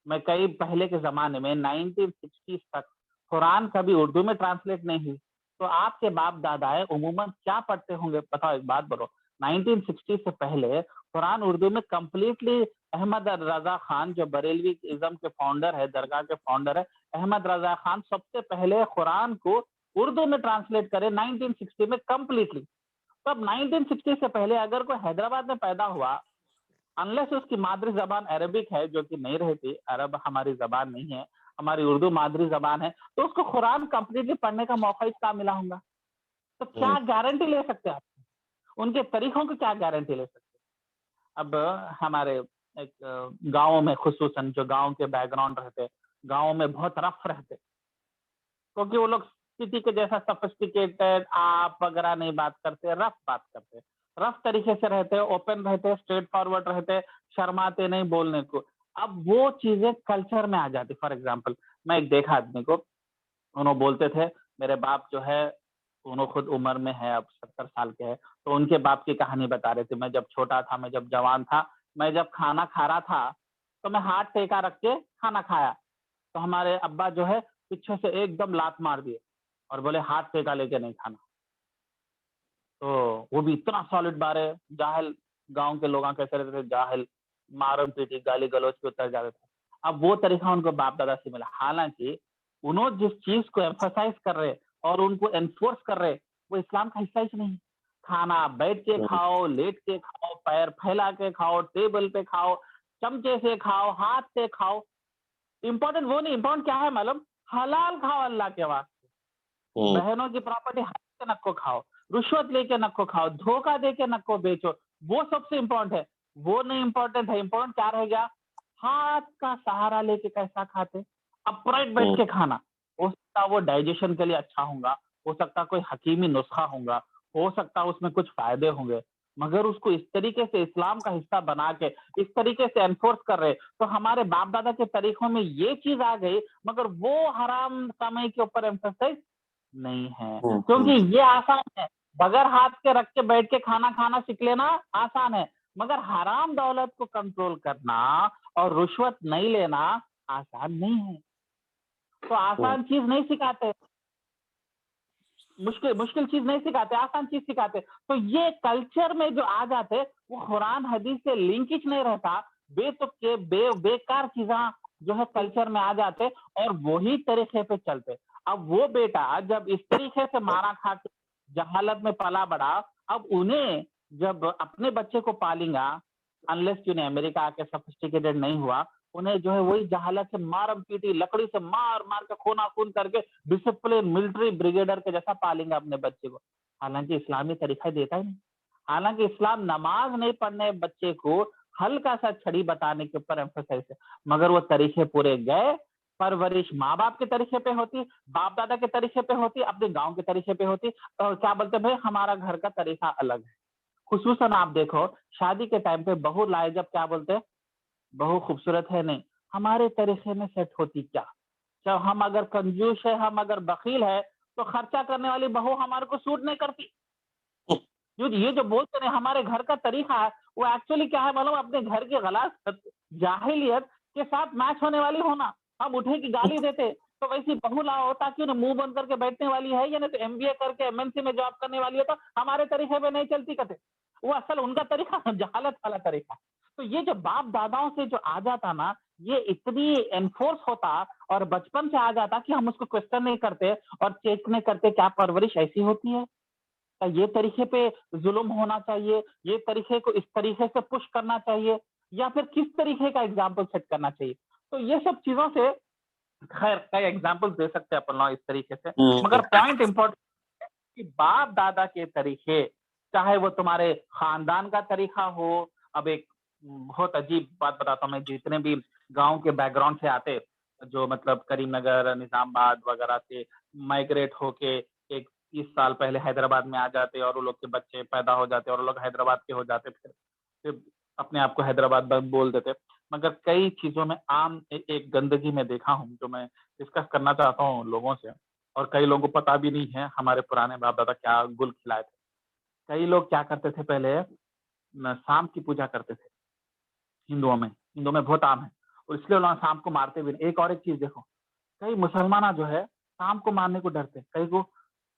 मैं कई पहले के जमाने में 1960s तक कुरान कभी उर्दू में ट्रांसलेट नहीं हुई, तो आपके बाप दादाएं उमूमन क्या पढ़ते होंगे? बताओ, एक बात बोलो, 1960 से पहले कुरान उर्दू में कंप्लीटली अहमद रजा खान, जो बरेलवी इज्म के फाउंडर है, दरगाह के फाउंडर है, अहमद रजा खान सबसे पहले कुरान को उर्दू में ट्रांसलेट करे 1960 में कंप्लीटली। तब 1960 से पहले अगर कोई हैदराबाद में पैदा हुआ, अनलेस उसकी मादरी जबान अरबिक है, जो कि नहीं रहती, अरब हमारी जबान नहीं है, हमारी उर्दू मादरी जबान है, तो उसको कुरान कंप्लीटली पढ़ने का मौका ही कहाँ मिला होगा? तो क्या गारंटी ले सकते हैं आप? उनके तरीकों की क्या गारंटी ले सकते हैं? अब हमारे एक गाँव में, खुसूसन जो गाँव के बैकग्राउंड रहते, गाँव में बहुत रफ रहते, क्योंकि वो लोग सिटी के जैसा सोफिस्टिकेटेड आप वगैरह नहीं बात करते, रफ बात करते, रफ तरीके से रहते, ओपन रहते, स्ट्रेट फॉरवर्ड रहते, शर्माते नहीं बोलने को। अब वो चीजें कल्चर में आ जाती। फॉर एग्जांपल, मैं एक देखा आदमी को, उन्होंने बोलते थे मेरे बाप जो है, उन्होंने खुद उम्र में है, अब 70 साल के हैं, तो उनके बाप की कहानी बता रहे थे, मैं जब छोटा था, मैं जब जवान था, मैं जब खाना खा रहा था तो मैं हाथ टेका रख के खाना खाया, तो हमारे अब्बा जो है पीछे से एकदम लात मार दिए और बोले हाथ टेका लेके नहीं खाना। तो वो भी इतना सॉलिड बारे, जाहिल गांव के लोग कैसे रहते थे, जाहिल, मारम पीटी, गाली गलौज पे उतर जाते थे। अब वो तरीका उनको बाप दादा से मिला, हालांकि उन्होंने जिस चीज को एम्फसाइज कर रहे और उनको एनफोर्स कर रहे, वो इस्लाम का हिस्सा ही नहीं। खाना बैठ के खाओ, लेट के खाओ, पैर फैला के खाओ, टेबल पे खाओ, चमचे से खाओ, हाथ से खाओ, इम्पोर्टेंट वो नहीं, इम्पोर्टेंट क्या है मालूम? हलाल खाओ अल्लाह के वास्ते। बहनों की प्रॉपर्टी हाथ के नको खाओ, रुश्वत लेके नको खाओ, धोखा दे के नको बेचो, वो सबसे इम्पोर्टेंट है। वो नहीं इम्पोर्टेंट है, इम्पोर्टेंट क्या रह गया? हाथ का सहारा लेके कैसा खाते, अपराइट बैठ के खाना। हो सकता वो डाइजेशन के लिए अच्छा होगा, हो सकता कोई हकीमी नुस्खा होगा, हो सकता उसमें कुछ फायदे होंगे, मगर उसको इस तरीके से इस्लाम का हिस्सा बना के इस तरीके से एनफोर्स कर रहे, तो हमारे बाप दादा के तरीकों में ये चीज आ गई, मगर वो हराम समय के ऊपर एम्फसाइज नहीं है, क्योंकि ये आसान है। बगैर हाथ के रख के बैठ के खाना खाना सीख लेना आसान है, मगर हराम दौलत को कंट्रोल करना और रुश्वत नहीं लेना आसान नहीं है। तो आसान चीज नहीं सिखाते, मुश्किल चीज नहीं सिखाते, आसान चीज सिखाते। तो ये कल्चर में जो आ जाते, वो कुरान हदीस से लिंकेज नहीं रहता, बेतुके बेकार चीजा जो है कल्चर में आ जाते और वही तरीके पे चलते। अब वो बेटा जब इस तरीके से मारा खा के जहालत में पला बड़ा, अब उन्हें जब अपने बच्चे को पालेगा, अनलेस उन्हें अमेरिका आके सोफिस्टिकेटेड नहीं हुआ, उन्हें जो है वही जहालत से मारम पीटी, लकड़ी से मार मार के खूना खून करके डिसिप्लिन मिलिट्री ब्रिगेडर के जैसा पालेंगे अपने बच्चे को। हालांकि इस्लामी तरीका देता ही नहीं। हालांकि इस्लाम नमाज नहीं पढ़ने बच्चे को हल्का सा छड़ी बताने के ऊपर एम्फोसाइज है, मगर वो तरीके पूरे गए। परवरिश माँ बाप के तरीके पे होती, बाप दादा के तरीके पे होती, अपने गांव के तरीके पे होती। और क्या बोलते भाई हमारा घर का तरीका अलग है। खुसूसन आप देखो शादी के टाइम पे बहू लाए जब क्या बोलते हैं, बहू खूबसूरत है नहीं, हमारे तरीके में सेट होती क्या। जब हम अगर कंजूस है, हम अगर बकील है, तो खर्चा करने वाली बहू हमारे को सूट नहीं करती। ये जो बोलते हैं हमारे घर का तरीका है, वो एक्चुअली क्या है मालूम, अपने घर की गलत जाहिलियत के साथ मैच होने वाली होना। हम उठे की गाली देते तो वैसी बहू लाओ ताकि उन्हें मुंह बंद करके बैठने वाली है, या नहीं तो एमबीए करके एमएनसी में जॉब करने वाली है, तो हमारे तरीके पे नहीं चलती कहते। वो असल उनका तरीका जहालत वाला तरीका। तो ये जो बाप दादाओं से जो आ जाता ना, ये इतनी एनफोर्स होता और बचपन से आ जाता कि हम उसको क्वेश्चन नहीं करते और चेक नहीं करते क्या परवरिश ऐसी होती है, ये तरीके पे जुल्म होना चाहिए, ये तरीके को इस तरीके से पुश करना चाहिए, या फिर किस तरीके का एग्जाम्पल सेट करना चाहिए। तो ये सब चीजों से खैर कई एग्जाम्पल दे सकते हैं अपन लोग इस तरीके से, मगर पॉइंट इंपॉर्टेंट है कि बाप दादा के तरीके, चाहे वो तुम्हारे खानदान का तरीका हो। अब एक बहुत अजीब बात बताता हूँ मैं, जितने भी गांव के बैकग्राउंड से आते, जो मतलब करीमनगर निजामाबाद वगैरह से माइग्रेट होके एक 30 साल पहले हैदराबाद में आ जाते और वो लोग के बच्चे पैदा हो जाते और वो लोग हैदराबाद के हो जाते, फिर अपने आप को हैदराबाद बोल देते। मगर कई चीजों में आम एक गंदगी में देखा हूँ जो मैं डिस्कस करना चाहता हूँ लोगों से, और कई लोगों को पता भी नहीं है हमारे पुराने बाप दादा क्या गुल खिलाए थे। कई लोग क्या करते थे पहले, शाम की पूजा करते थे। हिंदुओं में बहुत आम है, और इसलिए लोग शाम को मारते भी नहीं। एक और एक चीज देखो, कई मुसलमान जो है शाम को मारने को डरते, कई को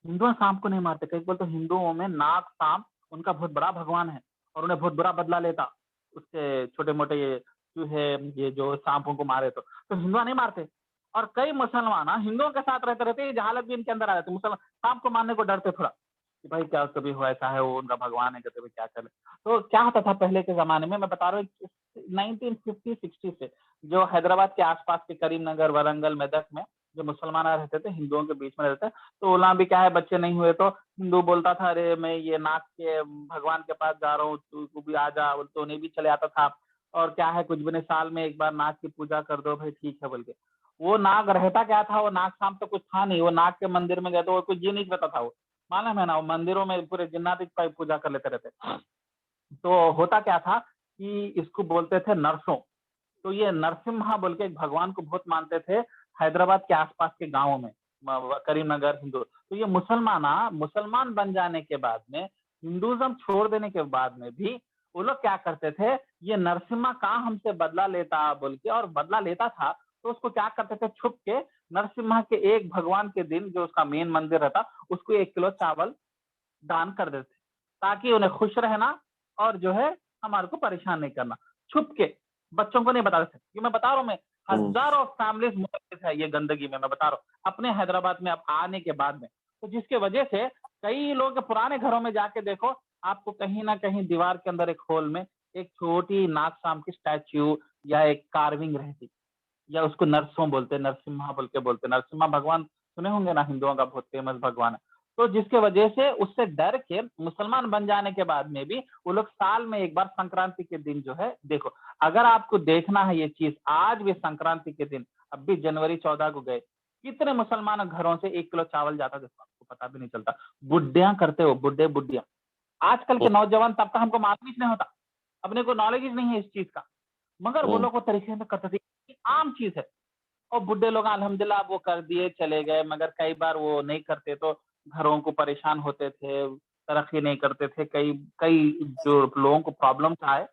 हिंदू शाम को नहीं मारते। कई बोलते हिंदुओं में नाग सांप उनका बहुत बड़ा भगवान है और उन्हें बहुत बुरा बदला लेता, उसके छोटे मोटे ये चूहे ये जो सांपों को मारे तो हिंदू नहीं मारते। और कई मुसलमान हिंदुओं के साथ रहते रहते, ये जहालत भी इनके अंदर आ जाती। मुसलमान सांप को मारने को डरते थोड़ा कि भाई क्या कभी हुआ ऐसा है, वो उनका भगवान है, कहते भाई क्या करें। तो क्या होता था पहले के जमाने में, मैं बता रहा हूँ 1950-60 से, जो हैदराबाद के आसपास के करीमनगर वारंगल मेदक में जो मुसलमान रहते थे हिंदुओं के बीच में रहते, तो वहाँ भी क्या है बच्चे नहीं हुए तो हिंदू बोलता था अरे मैं ये नाग के भगवान के पास जा रहा हूँ, तू भी आ जा, तो उन्हें भी चले आता था। और क्या है कुछ भी नहीं, साल में एक बार नाग की पूजा कर दो भाई, ठीक है बोल के। वो नाग रहता क्या था, वो नाग शाम तो कुछ था नहीं, वो नाग के मंदिर में गए तो वो कुछ जी नहीं रहता था। वो मालूम है ना, वो मंदिरों में पूरे जिन्नात की पूजा कर लेते रहते। तो होता क्या था कि इसको बोलते थे नरसों। तो ये नरसिम्हा बोल के एक भगवान को बहुत मानते थे हैदराबाद के आसपास के गांवों में, करीमनगर हिंदू। तो ये मुसलमान बन जाने के बाद में, हिंदुज्म छोड़ देने के बाद में भी वो लोग क्या करते थे, ये नरसिम्हा कहाँ हमसे बदला लेता बोल के, और बदला लेता था तो उसको क्या करते थे, छुप के नरसिम्हा के एक भगवान के दिन जो उसका मेन मंदिर रहता, उसको 1 किलो चावल दान कर देते ताकि उन्हें खुश रहना और जो है हमारे को परेशान नहीं करना। छुप के बच्चों को नहीं बता सकते, ये मैं बता रहा हूँ, मैं हजारों फैमिलीज मुलविस है ये गंदगी में, मैं बता रहा हूँ अपने हैदराबाद में अब आने के बाद में। तो जिसके वजह से कई लोग पुराने घरों में जाके देखो, आपको कहीं ना कहीं दीवार के अंदर एक होल में एक छोटी नागसाम की स्टैच्यू या एक कार्विंग रहती, या उसको नरसों बोलते, नरसिम्हा बोल के बोलते। नरसिम्हा भगवान सुने होंगे ना, हिंदुओं का बहुत फेमस भगवान है। तो जिसके वजह से उससे डर के मुसलमान बन जाने के बाद में भी वो लोग साल में एक बार संक्रांति के दिन जो है, देखो अगर आपको देखना है ये चीज, आज भी संक्रांति के दिन, अब भी जनवरी 14 को गए, कितने मुसलमान घरों से 1 किलो चावल जाता है, आपको पता भी नहीं चलता। बुढ़िया करते हो, बुढ़े बुढ़िया। आजकल के नौजवान तब तक हमको मालूम ही नहीं होता, अपने को नॉलेज ही नहीं है इस चीज का, मगर वो लोग को तरीके से करते थे, आम चीज है। और बुढ़े लोग अल्हम्दुलिल्लाह वो कर दिए चले गए, मगर कई बार वो नहीं करते तो घरों को परेशान होते थे, तरक्की नहीं करते थे। कई कई जो लोगों को प्रॉब्लम्स आए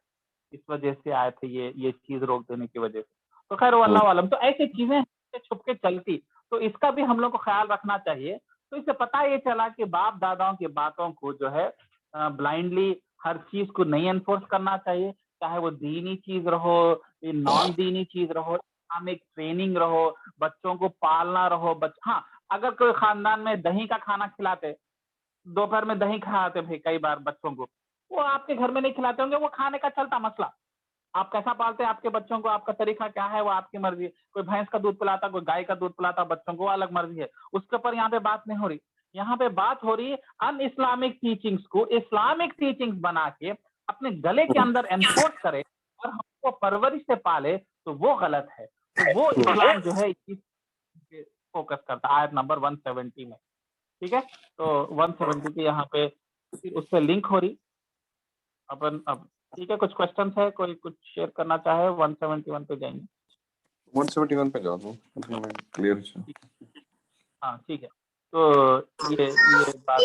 इस वजह से आए थे, ये चीज रोक देने की वजह से। तो खैर वो अल्लाह वालम, तो ऐसी चीजें छुप के चलती, तो इसका भी हम लोग को ख्याल रखना चाहिए। तो इससे पता ये चला कि बाप दादाओं की बातों को जो है ब्लाइंडली हर चीज को नहीं एनफोर्स करना चाहिए, चाहे वो दीनी चीज रहो, नॉन दीनी चीज रहो, इस्लामिक ट्रेनिंग रहो, बच्चों को पालना रहो। हाँ, अगर कोई खानदान में दही का खाना खिलाते, दोपहर में दही खाते भाई कई बार बच्चों को, वो आपके घर में नहीं खिलाते होंगे, वो खाने का चलता मसला, आप कैसा पालते हैं आपके बच्चों को, आपका तरीका क्या है, वो आपकी मर्जी है। कोई भैंस का दूध पिलाता, कोई गाय का दूध पिलाता बच्चों को, वो अलग मर्जी है। उसके ऊपर यहाँ पे बात नहीं हो रही। यहाँ पे बात हो रही है अन इस्लामिक टीचिंग्स को इस्लामिक टीचिंग्स बना के अपने गले के अंदर एनकोड करे और हमको परवरिश से पाले, तो वो गलत है। तो वो इस्लाम जो है इस फोकस करता है आयत नंबर 170 में। ठीक है, तो 170 के यहाँ पे उससे लिंक हो रही अपन। अब ठीक है, कुछ क्वेश्चंस है, कोई कुछ शेयर करना चाहे 171 पे जाएंगे। 171 पे जाता हूँ, क्लियर है। हाँ ठीक है, तो ये बात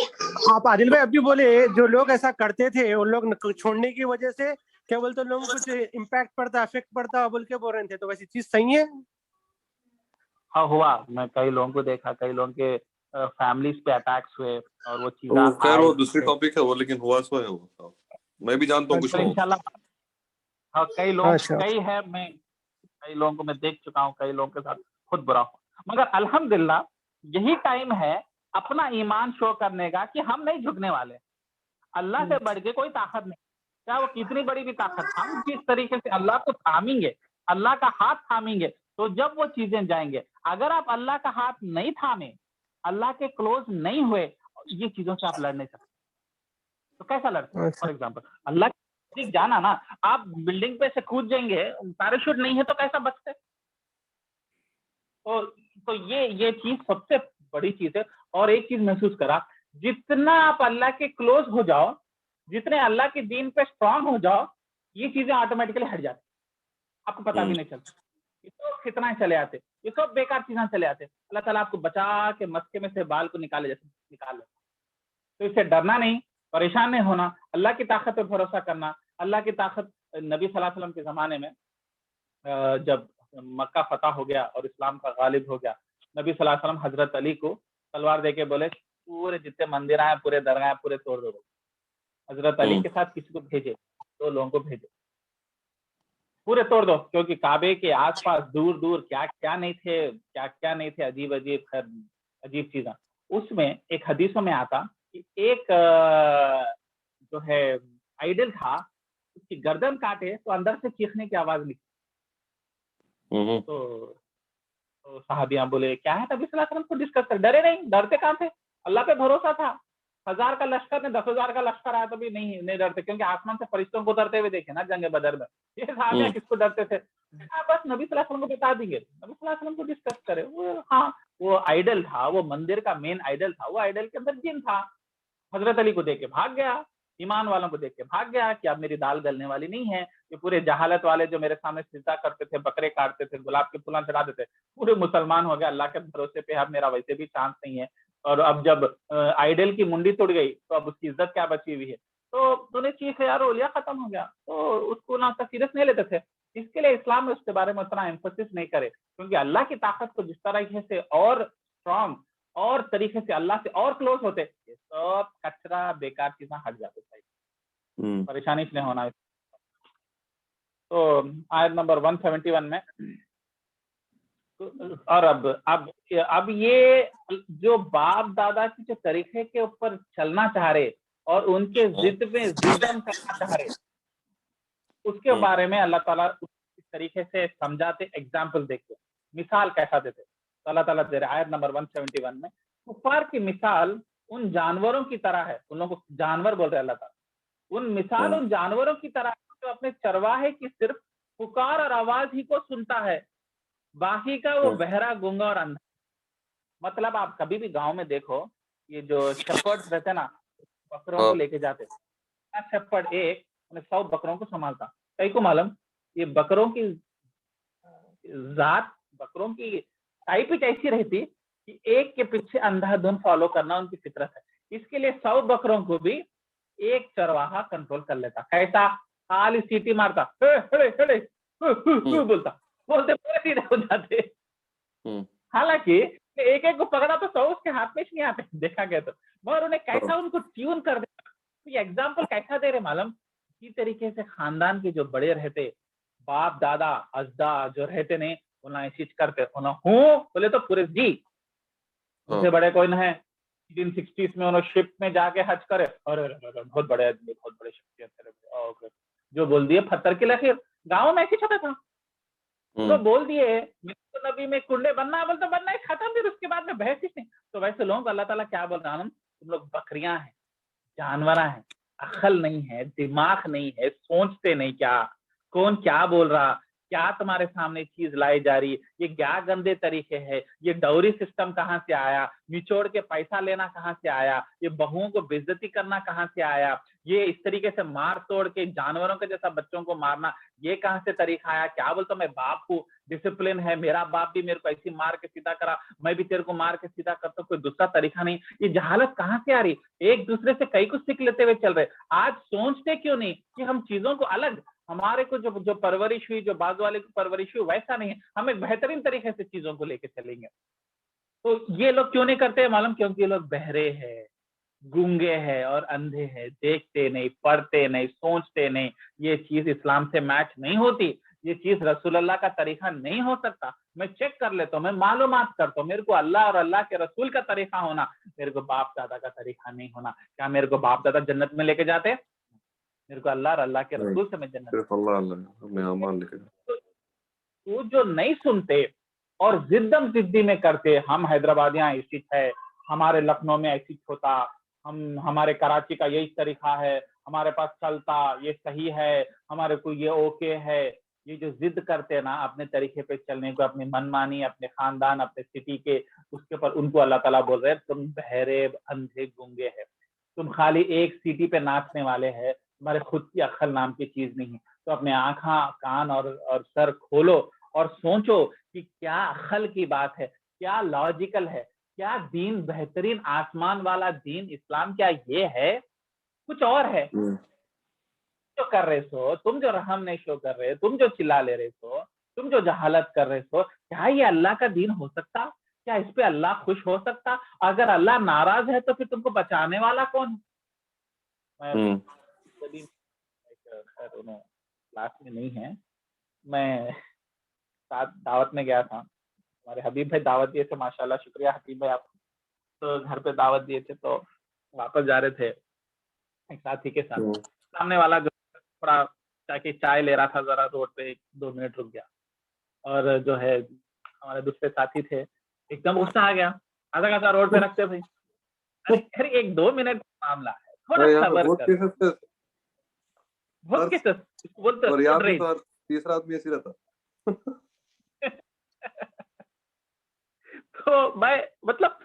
आप आदिल भाई अभी बोले जो लोग ऐसा करते थे उन लोग छोड़ने की वजह से क्या बोलते लोगों को कुछ इम्पैक्ट पड़ता, इफेक्ट पड़ता बोल के बोल रहे थे, तो वैसी चीज सही है? हाँ हुआ, मैं कई लोगों को देखा, कई लोगों के फैमिलीज पे अटैक्स हुए और वो चीजें वो खैर वो दूसरी टॉपिक है वो, लेकिन हुआ सो है वो, मैं भी जानता हूँ कुछ लोग। इंशाल्लाह। हाँ कई लोग अच्छा। कई है, मैं कई लोगों को मैं देख चुका हूँ, कई लोगों के साथ खुद बुरा हूँ, मगर अल्हम्दुलिल्लाह यही टाइम है अपना ईमान शो करने का कि हम नहीं झुकने वाले। अल्लाह से बढ़ के कोई ताकत नहीं, चाहे वो कितनी बड़ी भी ताकत, हम जिस तरीके से अल्लाह को थामेंगे, अल्लाह का हाथ थामेंगे, तो जब वो चीजें जाएंगे। अगर आप अल्लाह का हाथ नहीं थामे, अल्लाह के क्लोज नहीं हुए, ये चीजों से आप लड़ नहीं सकते। तो कैसा लड़ते? फॉर एग्जाम्पल अल्लाह के जाना ना, आप बिल्डिंग पे से कूद जाएंगे, पैराशूट नहीं है तो कैसा बचते? तो ये चीज सबसे बड़ी चीज है। और एक चीज महसूस करा, जितना आप अल्लाह के क्लोज हो जाओ, जितने अल्लाह के दीन पे स्ट्रांग हो जाओ, ये चीजें ऑटोमेटिकली हट जाती, आपको पता भी नहीं चलता। ये सब फितनाएं चले आते, ये सब बेकार चीजें चले आते। अल्लाह ताला आपको बचा के मस्के में से बाल को निकाले जैसे निकाल ले। तो इससे डरना नहीं, परेशान नहीं होना, अल्लाह की ताकत पे भरोसा करना। अल्लाह की ताकत, नबी सल्लल्लाहु अलैहि वसल्लम के जमाने में जब मक्का फतह हो गया और इस्लाम का गालिब हो गया, नबी सल्लल्लाहु अलैहि वसल्लम हजरत अली को तलवार देके बोले पूरे जितने मंदिर आए, पूरे दरगाह पूरे तोड़ दो। हजरत अली के साथ किसी को भेजे, 2 लोगों को भेजे, पूरे तोड़ दो, क्योंकि काबे के आसपास दूर दूर क्या क्या नहीं थे, अजीब अजीब चीजें। उसमें एक हदीसों में आता कि एक जो है आइडल था, उसकी गर्दन काटे तो अंदर से चीखने की आवाज निकली। तो साहबियां बोले क्या है, नबी सल्लल्लाहु अलैहि वसल्लम को डिस्कस कर, डरे नहीं, डरते कहां थे, अल्लाह पे भरोसा था। 1000 का लश्कर ने 10,000 का लश्कर आया तो भी नहीं डरते, क्योंकि आसमान से फरिश्तों को डरते हुए देखे ना जंग बदर में। ये साहबियां किसको डरते थे? बस नबी सल्लल्लाहु अलैहि वसल्लम को बता देंगे, नबी सल्लल्लाहु अलैहि वसल्लम को डिस्कस करे। हाँ वो आइडल था, वो मंदिर का मेन आइडल था, वो आइडल के अंदर जिन था। हजरत अली को देख के भाग गया, ईमान वालों को देख के भाग गया कि अब मेरी दाल गलने वाली नहीं है। ये पूरे जहालत वाले जो मेरे सामने सिजदा करते थे, बकरे काटते थे, गुलाब के फूल चढ़ा देते, पूरे मुसलमान हो गया अल्लाह के भरोसे पे। अब मेरा वैसे भी चांस नहीं है, और अब जब आइडल की मुंडी टूट गई तो अब उसकी इज्जत क्या बची हुई है? तो तूने चीख यार ओलिया खत्म हो गया, तो उसको ना सीरियस नहीं लेते थे। इसके लिए इस्लाम में उसके बारे में उतना एम्फोसिस नहीं करे, क्योंकि अल्लाह की ताकत को जिस तरीके से और स्ट्रॉन्ग और तरीके से अल्लाह से और क्लोज होते, ये सब कचरा बेकार चीजें हट जाते, परेशानी इसलिए होना है। तो आयत नंबर 171 में, और अब ये जो बाप दादा के जो तरीके के ऊपर चलना चाह रहे और उनके जिद में जिद्दम करना चाह रहे, उसके बारे में अल्लाह ताला इस तरीके से समझाते, एग्जाम्पल देखते, मिसाल कैसा देते। तो अल्लाह ताला दे रहे आयत नंबर 171 में, कुफार की मिसाल उन जानवरों की तरह है। उन लोगों को जानवर बोल रहे अल्लाह ताला, उन मिसाल उन जानवरों की तरह जो अपने चरवाहे की सिर्फ पुकार और आवाज ही को सुनता है, बाकी का वो बहरा, गूंगा और अंधा। मतलब आप कभी भी गांव में देखो, ये जो शेपर्ड्स रहते ना, बकरों को लेके जाते, शेपर्ड एक 100 बकरों को संभालता। कई को मालूम ये बकरों की जात, बकरों की टाइप ही ऐसी रहती कि एक के पीछे अंधाधुन फॉलो करना उनकी फितरत है। इसके लिए 100 बकरों को भी एक चरवाहा कंट्रोल कर लेता। कैसा? खाली सीटी मारता, बोलता, बोलते पूरे सीधे हो जाते। हालांकि एक एक को पकड़ा तो 100 उसके हाथ में नहीं आते, देखा गया तो, मगर उन्हें कैसा उनको ट्यून कर देता। तो ये एग्जाम्पल कैसा दे रहे मालूम? इसी तरीके से खानदान के जो बड़े रहते, बाप दादा अजदा जो रहते ने, उन्हें ऐसी करते, उन्हें हूँ बोले तो पूरे जी, उनसे बड़े कोई न है। 1960s में उन्होंने शिप में जाके हज करे, अरे बहुत बड़े आदमी, बहुत बड़े शख्सियत, जो बोल दिए पत्थर की लकीर, गाँव में ऐसे ही होता था। तो बोल दिए मेरे तो नबी में कुंडे बनना है, बोल तो बनना है, खत्म। फिर उसके बाद में बहस ही नहीं। तो वैसे लोगों को अल्लाह ताला क्या बोल रहा है, तुम लोग बकरियां हैं, जानवर हैं, अक्ल नहीं है, दिमाग नहीं है, सोचते नहीं क्या, कौन क्या बोल रहा, क्या तुम्हारे सामने चीज लाई जा रही, ये क्या गंदे तरीके है, ये डाउरी सिस्टम कहाँ से आया, निचोड़ के पैसा लेना कहाँ से आया, ये बहुओं को बेइज्जती करना कहाँ से आया, ये इस तरीके से मार तोड़ के जानवरों के जैसा बच्चों को मारना, ये कहाँ से तरीका आया, क्या बोलता मैं बाप हूँ, डिसिप्लिन है, मेरा बाप भी मेरे को ऐसी मार के सीधा करा, मैं भी तेरे को मार के सीधा करता हूँ, कोई दूसरा तरीका नहीं। ये जहालत कहाँ से आ रही, एक दूसरे से कई कुछ सीख लेते हुए चल रहे। आज सोचते क्यों नहीं कि हम चीजों को अलग, हमारे को जो परवरिश हुई, जो बाजू वाले की परवरिश हुई, वैसा नहीं है, हम एक बेहतरीन तरीके से चीजों को लेके चलेंगे। तो ये लोग क्यों नहीं करते मालूम, क्योंकि ये लोग बहरे हैं, गूंगे हैं और अंधे हैं, देखते नहीं, पढ़ते नहीं, सोचते नहीं। ये चीज इस्लाम से मैच नहीं होती, ये चीज रसूलुल्लाह का तरीका नहीं हो सकता। मैं चेक कर लेता हूँ, मैं मालूमात करता हूँ, मेरे को अल्लाह और अल्लाह के रसूल का तरीका होना, मेरे को बाप दादा का तरीका नहीं होना। क्या मेरे को बाप दादा जन्नत में लेके जाते, मेरे को अल्लाह और अल्लाह के रसूल से मैं जन्नत। सिर्फ अल्लाह हमें अमान लेके जाए। तो जो नहीं सुनते और जिद्दम जिद्दी में करते, हम हैदराबादियां ऐसी है, हमारे लखनऊ में ऐसी होता, हमारे कराची का यही तरीका है, हमारे पास चलता, ये सही है, हमारे को ये ओके है, ये जो जिद करते हैं ना अपने तरीके पे चलने को, अपनी मनमानी, अपने खानदान, अपने सिटी के, उसके ऊपर उनको अल्लाह ताला बोल रहे हैं तुम बहरे, अंधे, गूंगे है, तुम खाली एक सीटी पे नाचने वाले हैं, तुम्हारे खुद की अक्ल नाम की चीज नहीं है। तो अपने आंखा, कान और सर खोलो और सोचो कि क्या अक्ल की बात है, क्या लॉजिकल है, क्या दीन बेहतरीन आसमान वाला दीन इस्लाम क्या ये है, कुछ और है जो कर रहे सो, तुम जो रहम नहीं शो कर रहे, तुम जो चिल्ला ले रहे सो, तुम जो जहालत कर रहे सो, क्या ये अल्लाह का दीन हो सकता, क्या इस पे अल्लाह खुश हो सकता? अगर अल्लाह नाराज है तो फिर तुमको बचाने वाला कौन है? क्लास में नहीं है, मैं साथ दावत में गया था, हमारे हबीब भाई दावत दिए थे, माशाल्लाह, शुक्रिया हबीब भाई आपको। तो घर पे दावत दिए थे, तो वापस जा रहे थे एक साथी के साथ, सामने वाला जो थोड़ा ताकि चाय ले रहा था, जरा रोड पे 2 मिनट रुक गया, और जो है हमारे दूसरे साथी थे, एकदम गुस्सा आ गया, आधा घंटा रोड पे रखते भाई, अरे 1-2 मिनट का मामला है, थोड़ा सब्र कर, बहुत केसेस बोलते और यहाँ पे तो तीसरा आदमी ऐसी रहता। तो मैं मतलब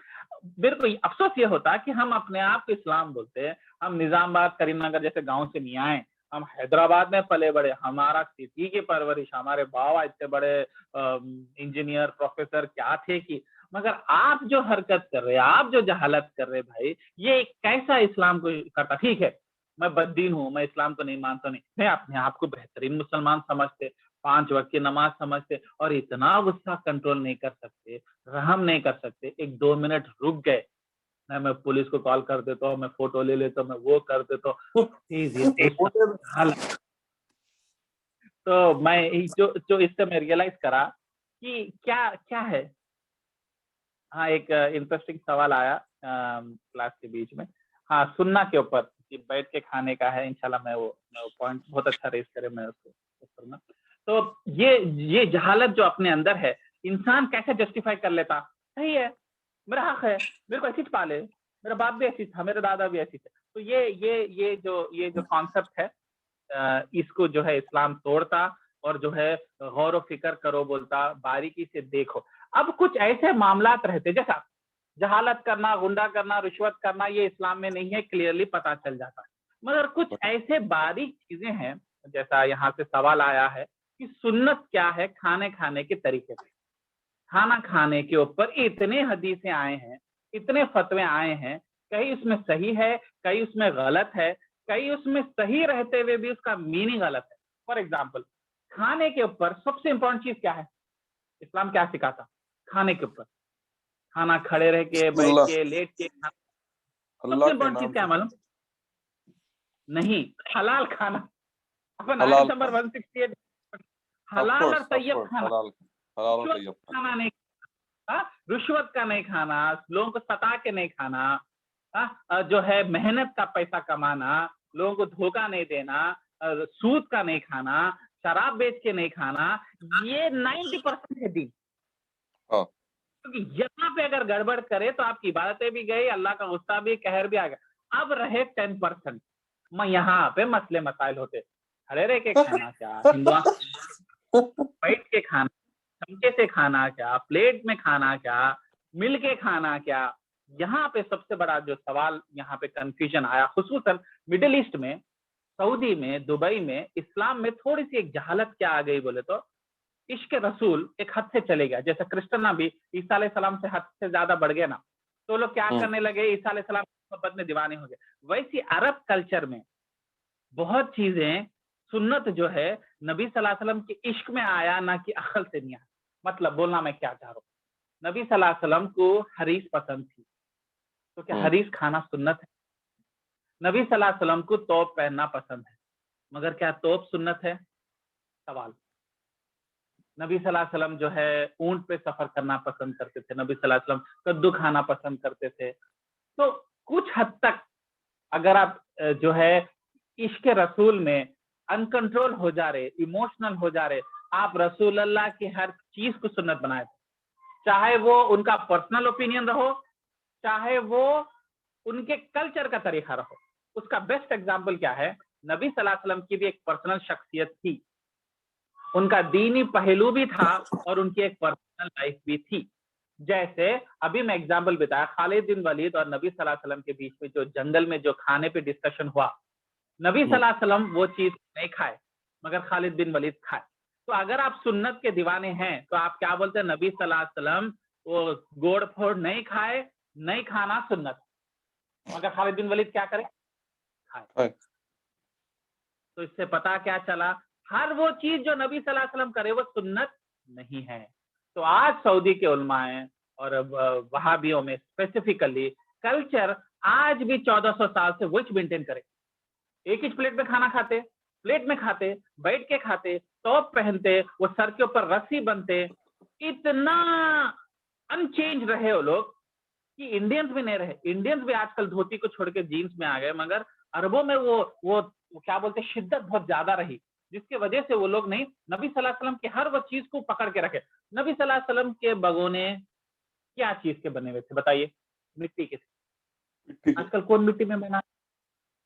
मेरे को अफसोस ये होता कि हम अपने आप को इस्लाम बोलते हैं, हम निजामाबाद, करीमनगर जैसे गांव से नहीं आए, हम हैदराबाद में पले बड़े, हमारा सिटी की परवरिश, हमारे बाबा इतने बड़े इंजीनियर, प्रोफेसर क्या थे कि, मगर आप जो हरकत कर रहे हैं, आप जो जहालत कर रहे हैं भाई, ये कैसा इस्लाम को करता? ठीक है, मैं बद्दीन हूँ, मैं इस्लाम को नहीं मानता, नहीं, मैं अपने आप को बेहतरीन मुसलमान समझते, 5 वक्त की नमाज समझते, और इतना गुस्सा कंट्रोल नहीं कर सकते, रहम नहीं कर सकते, 1-2 मिनट रुक गए, मैं पुलिस को कॉल कर देता हूँ, मैं फोटो ले लेता हूँ, मैं वो कर देता हूँ। तो मैं जो इससे मैं रियलाइज करा कि क्या क्या है। हाँ, एक इंटरेस्टिंग सवाल आया क्लास के बीच में, हाँ, सुन्ना के ऊपर कि बैठ के खाने का है, इंशाल्लाह मैं वो पॉइंट बहुत अच्छा रेस करे, मैं उसको करूंगा। तो ये जहालत जो अपने अंदर है, इंसान कैसे जस्टिफाई कर लेता, सही है, मेरा हक है, मेरे को ऐसी पाले, मेरा बाप भी ऐसी था, मेरे दादा भी ऐसी थे। तो ये जो कॉन्सेप्ट है, इसको जो है इस्लाम तोड़ता, और जो है गौर व फिक्र करो बोलता, बारीकी से देखो। अब कुछ ऐसे मामलात रहते, जैसा जहालत करना, गुंडा करना, रिश्वत करना, ये इस्लाम में नहीं है, क्लियरली पता चल जाता है। मगर कुछ ऐसे बारीक चीजें हैं, जैसा यहाँ से सवाल आया है कि सुन्नत क्या है खाने के तरीके पे, खाना खाने के ऊपर इतने हदीसें आए हैं, इतने फतवे आए हैं, कहीं उसमें सही है, कहीं उसमें गलत है, कहीं उसमें सही रहते हुए भी उसका मीनिंग गलत है। फॉर एग्जाम्पल, खाने के ऊपर सबसे इंपॉर्टेंट चीज क्या है, इस्लाम क्या सिखाता खाने के ऊपर? खाना खड़े रह के, बैठ के, लेट के खाना। सबसे इंपॉर्टेंट चीज क्या है मालूम? नहीं, हलाल खाना। अपन आयत नंबर 168, हलाल और तैयब खाना, खाना नहीं, रुश्वत का नहीं खाना, लोगों को सता के नहीं खाना, जो है मेहनत का पैसा कमाना, लोगों को धोखा नहीं देना, सूद का नहीं खाना, शराब बेच के नहीं खाना, ये 90% है दीन। हाँ। क्योंकि यहाँ पे अगर गड़बड़ करे तो आपकी इबादतें भी गई, अल्लाह का गुस्सा भी, कहर भी आ गया। अब रहे 10%, यहाँ पे मसले मसाइल होते, खड़े रह के खाना क्या, हिंदुआ बैठ के खाना, चमचे से खाना क्या, प्लेट में खाना क्या, मिल के खाना क्या। यहाँ पे सबसे बड़ा जो सवाल यहाँ पे कंफ्यूजन आया, खुसूसन मिडिल ईस्ट में, सऊदी में, दुबई में, इस्लाम में थोड़ी सी एक जहालत क्या आ गई बोले तो इश्क रसूल एक हद से चले गया। जैसे क्रिश्चियन भी ईसा अलैहिस्सलाम से हद से ज्यादा बढ़ गए ना, तो लोग क्या करने लगे, ईसा अलैहिस्सलाम की मोहब्बत में दीवाने हो गए। वैसी अरब कल्चर में बहुत चीजें, सुन्नत जो है नबी सल्लल्लाहु अलैहि वसल्लम के इश्क में आया, ना कि अकल से नहीं आया। मतलब बोलना मैं क्या चाह रहा हूँ, नबी सल्लल्लाहु अलैहि वसल्लम को हरीस पसंद थी, तो क्या हरीस खाना सुन्नत है? नबी सल्लल्लाहु अलैहि वसल्लम को तौब पहनना पसंद है, मगर क्या तौब सुन्नत है? सवाल। नबी सल्लल्लाहु अलैहि वसल्लम जो है ऊंट पे सफर करना पसंद करते थे, नबी सल्लल्लाहु अलैहि वसल्लम कद्दू खाना पसंद करते थे। तो कुछ हद तक अगर आप जो है इश्क रसूल में अनकंट्रोल हो जा रहे, इमोशनल हो जा रहे, आप रसूल अल्लाह की हर चीज को सुन्नत बनाए थे, चाहे वो उनका पर्सनल ओपिनियन रहो, चाहे वो उनके कल्चर का तरीका रहो। उसका बेस्ट एग्जाम्पल क्या है, नबी सल्लल्लाहु अलैहि वसल्लम की भी एक पर्सनल शख्सियत थी, उनका दीनी पहलू भी था और उनकी एक पर्सनल लाइफ भी थी। जैसे अभी मैं एग्जाम्पल बताया, खालिद बिन वलीद और नबी सल्लल्लाहु अलैहि वसल्लम के बीच में जो जंगल में जो खाने पे डिस्कशन हुआ, नबी सल्लल्लाहु अलैहि वसल्लम वो चीज नहीं खाए, मगर खालिद बिन वलीद खाए। तो अगर आप सुन्नत के दीवाने हैं तो आप क्या बोलते हैं, नबी सल्लल्लाहु अलैहि वसल्लम वो गोड़ फोड़ नहीं खाए, नहीं खाना सुन्नत, मगर खालिद बिन वलीद क्या करे, खाए। तो इससे पता क्या चला, हर वो चीज जो नबी सल्लल्लाहु अलैहि वसल्लम करे वो सुन्नत नहीं है। तो आज सऊदी के उलमाए और वहाबियों में स्पेसिफिकली कल्चर आज भी 1400 साल से वही मेंटेन करे, एक ही प्लेट में खाना खाते, प्लेट में खाते, बैठ के खाते, टॉप पहनते, वो सर के ऊपर रस्सी बनते, इतना अनचेंज रहे वो लोग कि इंडियंस भी नहीं रहे। इंडियंस भी आजकल धोती को छोड़ के जीन्स में आ गए, मगर अरबों में वो क्या बोलते हैं, शिद्दत बहुत ज्यादा रही, जिसकी वजह से वो लोग नहीं, नबी सल्लल्लाहु अलैहि वसल्लम की हर वो चीज को पकड़ के रखे। नबी सल्लल्लाहु अलैहि वसल्लम के बगोने क्या चीज के बने हुए थे बताइए, मिट्टी के थे। आजकल कौन मिट्टी में बना,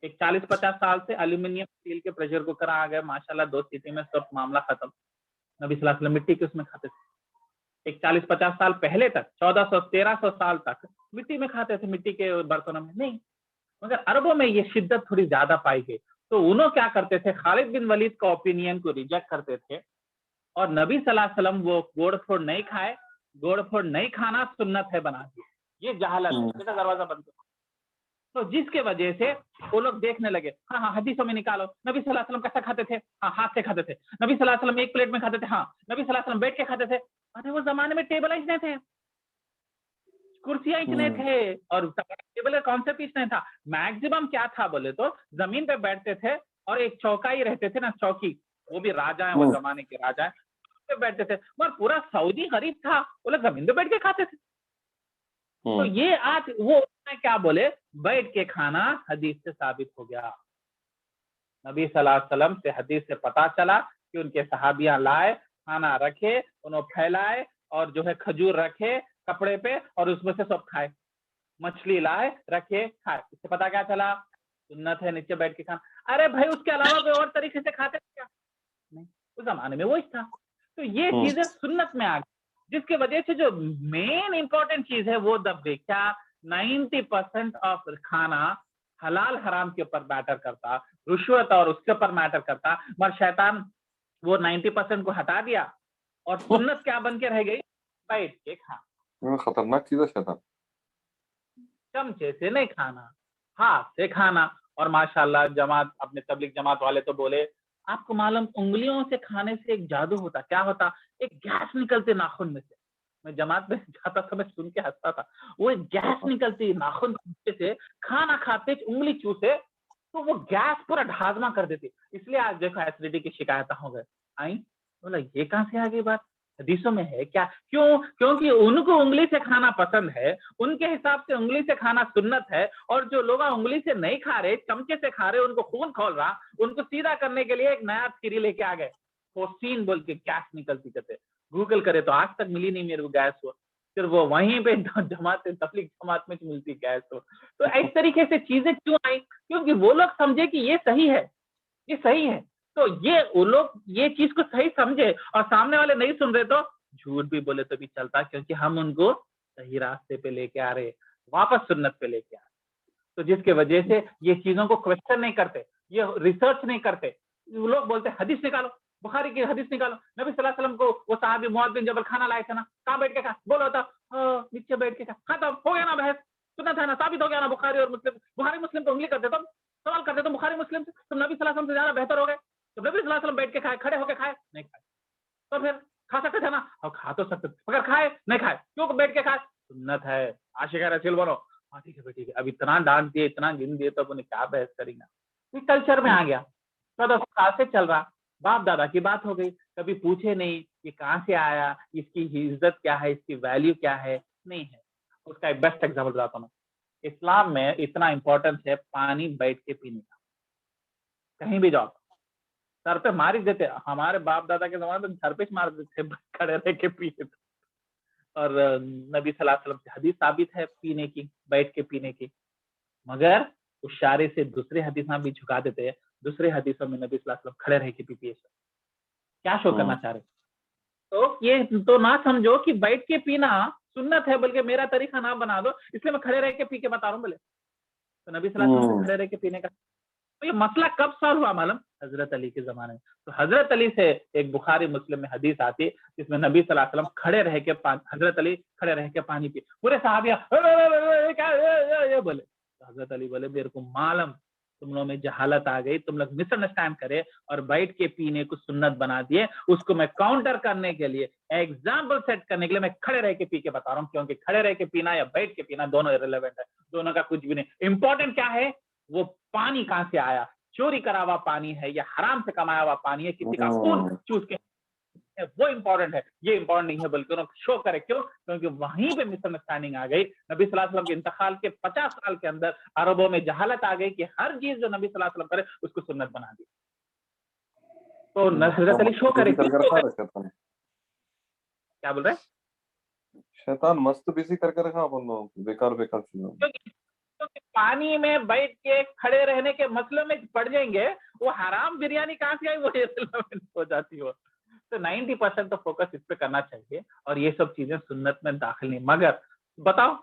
एक 40-50 साल से एल्यूमिनियम स्टील के प्रेशर कुकर आ गए, माशाल्लाह 2 सीटी में सब मामला खत्म। नबी सल्लल्लाहु अलैहि वसल्लम मिट्टी के उसमें खाते थे। एक 40-50 साल पहले तक, 1400-1300 साल तक मिट्टी में खाते थे, मिट्टी के बर्तनों में नहीं। मगर अरबों में ये शिद्दत थोड़ी ज्यादा पाई गई, तो उन्होंने क्या करते थे, खालिद बिन वलीद का ओपिनियन को रिजेक्ट करते थे, और नबी सल्लल्लाहु अलैहि वसल्लम वो गोड़ फोड़ नहीं खाए, गोड़ फोड़ नहीं खाना सुन्नत है बना दिया। ये जहालत है, इसका दरवाजा बंद करो। तो जिसके वजह से वो लोग देखने लगे, हाँ हदीसों में निकालो, नबी सल्लल्लाहु अलैहि वसल्लम कैसा खाते थे, हाँ हाथ से खाते थे। नबी सल्लल्लाहु अलैहि वसल्लम एक प्लेट में खाते थे, हाँ। नबी सल्लल्लाहु अलैहि वसल्लम बैठ के खाते थे, अरे वो जमाने में टेबल नहीं थे, कुर्सियां इतने थे, और टेबल का कॉन्सेप्ट ही नहीं था। मैक्सिमम क्या था बोले तो जमीन पे बैठते थे, और एक चौकाई रहते थे ना, चौकी, वो भी राजा है, वो जमाने के राजा है, पे बैठते थे। मगर पूरा सऊदी गरीब था, वो लोग जमीन पे बैठ के खाते थे। तो ये आज वो क्या बोले, बैठ के खाना हदीस से साबित हो गया। नबी सल्लल्लाहु अलैहि वसल्लम से हदीस से पता चला कि उनके सहाबियां लाए, खाना रखे, उन्होंने फैलाए, और जो है खजूर रखे कपड़े पे, और उसमें से सब खाए। मछली लाए, रखे, खाए। इससे पता क्या चला, सुन्नत है नीचे बैठ के खाना। अरे भाई उसके अलावा कोई और तरीके से खाते थे क्या? नहीं, उस जमाने में वही था। तो ये चीजें सुन्नत में आ गई, जिसकी वजह से जो मेन इंपॉर्टेंट चीज है वो दब गई। क्या 90% ऑफ खाना हलाल हराम के ऊपर मैटर करता, रुश्वत और उसके ऊपर मैटर करता, मगर शैतान वो 90% को हटा दिया, और सुन्नत क्या बन के रह गई, बैठ के खाना। खतरनाक चीज है शैतान। चमचे से नहीं खाना, हाथ से खाना। और माशाल्लाह जमात, अपने तबलीग जमात वाले तो बोले, आपको मालूम उंगलियों से खाने से एक जादू होता, क्या होता, एक गैस निकलते नाखून में से। मैं जमात में जाता था, मैं सुन के हंसता था, वो एक गैस निकलती नाखून से, खाना खाते उंगली चूसे तो वो गैस पूरा ढाजमा कर देती। इसलिए आज देखो एसिडिटी की शिकायत हो गए आई। बोला ये कहां से आ गई बात, हदीसों में है क्या? क्यों? क्योंकि उनको उंगली से खाना पसंद है, उनके हिसाब से उंगली से खाना सुन्नत है। और जो लोग उंगली से नहीं खा रहे, चमचे से खा रहे, उनको खून खोल रहा, उनको सीधा करने के लिए एक नया थियरी लेके आ गए, फोर्सिन बोल के गैस निकलती कहते, गूगल करे तो आज तक मिली नहीं मेरे को गैस वो, फिर वो वहीं पे जमात तबलीग जमात में मिलती गैस हो। तो इस तरीके से चीजें क्यों आई? क्योंकि वो लोग समझे कि ये सही है, ये सही है, तो ये वो लोग ये चीज को सही समझे और सामने वाले नहीं सुन रहे तो झूठ भी बोले तो भी चलता, क्योंकि हम उनको सही रास्ते पे लेके आ रहे, वापस सुन्नत पे लेके आ रहे। तो जिसके वजह से ये चीजों को क्वेश्चन नहीं करते, ये रिसर्च नहीं करते। वो लोग बोलते हदीस निकालो, बुखारी की हदीस निकालो, नबी सल्लल्लाहु अलैहि वसल्लम को वो साहबी मुआज बिन जबल खाना लाए थे ना, कहाँ बैठ के खा, बोलो था नीचे बैठ के खा, खत्म हो गया ना बहस, सुना था ना, साबित हो गया ना बुखारी और मुस्लिम। बुखारी मुस्लिम तो उंगली करते, तुम सवाल करते, तुम बुखारी मुस्लिम से तुम नबी सल्लल्लाहु अलैहि वसल्लम से ज्यादा बेहतर हो गए, तो नबी सल्लल्लाहु अलैहि वसल्लम बैठ के खाए, खड़े होके खाए, नहीं खाए, तो फिर खा सकते थे ना, और खा तो सकते, अगर खाए नहीं खाए, क्यों बैठ के खाए? सुन्नत है, आशिक रसूल बनो। हाँ ठीक है ठीक है, अब इतना डांट दिए, इतना गिन दिए, तो उन्हें क्या बहस करेंगे? कल्चर में आ गया, 1400 साल से चल रहा, बाप दादा की बात हो गई, कभी पूछे नहीं कि कहाँ से आया, इसकी इज्जत क्या है, इसकी वैल्यू क्या है, नहीं है। उसका एक बेस्ट एग्जाम्पल बताता हूँ। इस्लाम में इतना इंपॉर्टेंस है पानी बैठ के पीने का, कहीं भी जाओ सर पे मार ही देते, हमारे बाप दादा के जमाने में सर पे मार देते, खड़े रह के पीते। और नबी सल्लल्लाहु अलैहि वसल्लम की हदीस साबित है पीने की, बैठ के पीने की, मगर इशारे से दूसरे हदीसा भी झुका देते हैं, दूसरे हदीसों में नबी सल्लल्लाहु अलैहि वसल्लम खड़े रह के पीते। क्या शो करना चाह रहे? तो ये तो ना समझो कि बैठ के पीना सुन्नत है, बल्कि मेरा तरीका ना बना दो, इसलिए मैं खड़े रह के पी के बता रहा हूँ बोले। तो नबी सल्लल्लाहु अलैहि वसल्लम खड़े रह के पीने का, तो ये मसला कब सॉल्व हुआ मालूम? हजरत अली के जमाने में। तो हजरत अली से एक बुखारी मुस्लिम में हदीस आती है जिसमें नबी सल्लल्लाहु अलैहि वसल्लम खड़े रह के हजरत अली खड़े रह के पानी पी, पूरे सहाबिया क्या बोले, तो हजरत अली बोले मेरे को मालूम तुम लोग में जहालत आ गई, तुम लोग मिसअंडरस्टैंड करे और बैठ के पीने को सुन्नत बना दिए, उसको मैं काउंटर करने के लिए, एग्जाम्पल सेट करने के लिए मैं खड़े रह के पी के बता रहा हूँ। क्योंकि खड़े रह के पीना या बैठ के पीना दोनों इररिलेवेंट है, दोनों का कुछ भी नहीं। इंपॉर्टेंट क्या है? वो पानी कहाँ से आया, चोरी करा हुआ पानी है या हराम से कमाया हुआ पानी है, किसी का खून चूस के, वो इंपॉर्टेंट है, ये इंपॉर्टेंट नहीं है। बल्कि उन्होंने शो करे, क्यों? क्योंकि वहीं पे मिसअंडरस्टैंडिंग आ गई। नबी सल्लल्लाहु अलैहि वसल्लम के इंतकाल के 50 साल के अंदर अरबों में जहालत आ गई कि हर चीज जो नबी सल्लल्लाहु अलैहि वसल्लम करे उसको सुन्नत बना दी। तो हजरत अली शो करे, क्या बोल रहे? शैतान मस्त बिजी करके रखा अपन लोग बेकार बेकार चीजों। तो पानी में बैठ के खड़े रहने के मसले में पड़ जाएंगे, वो हराम बिरयानी कहाँ से आई, वो हो जाती हो। तो 90% तो फोकस इस पे करना चाहिए और ये सब चीजें सुन्नत में दाखिल नहीं। मगर बताओ,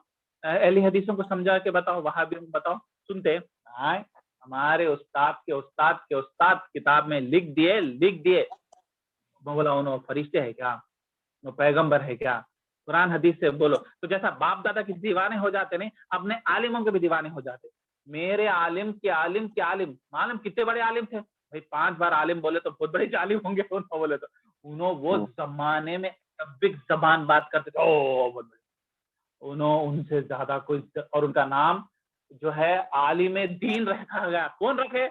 अहले हदीसों को समझा के बताओ, वहाबियों को बताओ, सुनते हैं हमारे उस्ताद के उस्ताद के उस्ताद किताब में लिख दिए। बोला उन्होंने फरिश्ते है क्या, वो पैगंबर है क्या? कुरान हदीस से बोलो। तो जैसा बाप दादा के दीवाने हो जाते नहीं, अपने आलिमों के भी दीवाने हो जाते। मेरे आलिम के आलिम मालूम कितने बड़े आलिम थे भाई, 5 बार आलिम बोले तो बहुत बड़े आलिम होंगे। उन्होंने बोले तो उन्होंने वो जमाने में अरबिक जबान बात करते थे, ओ बहुत बड़े, उन्होंने उनसे ज्यादा कोई, और उनका नाम जो है आलिम दीन रखा गया। कौन रखे?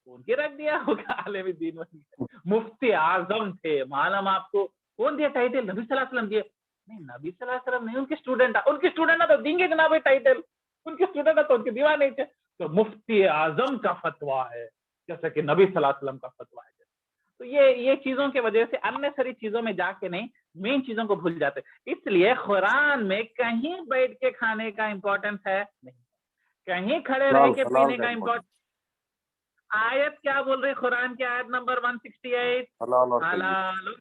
उनके रख दिया होगा, आलिम दीन बन गए। मुफ्ती आजम थे, मालूम आपको कौन दिया टाइटल? नबी सल्लल्लाहु अलैहि वसल्लम दिए। नहीं, नबी सल्लल्लाहु अलैहि वसल्लम नहीं, उनके स्टूडेंट तो देंगे ना भाई टाइटल, उनके स्टूडेंट तो उनके दीवाने थे। तो मुफ्ती आजम का फतवा है, जैसे कि नबी सल्लल्लाहु अलैहि वसल्लम का फतवा है। तो ये चीजों की वजह से अननेसेसरी चीजों में जाके नहीं, मेन चीजों को भूल जाते। इसलिए कुरान में कहीं बैठ के खाने का इंपॉर्टेंस है नहीं, कहीं खड़े रह के पीने का इंपॉर्टेंस। आयत क्या बोल रही? कुरान की आयत नंबर 168, हलाल।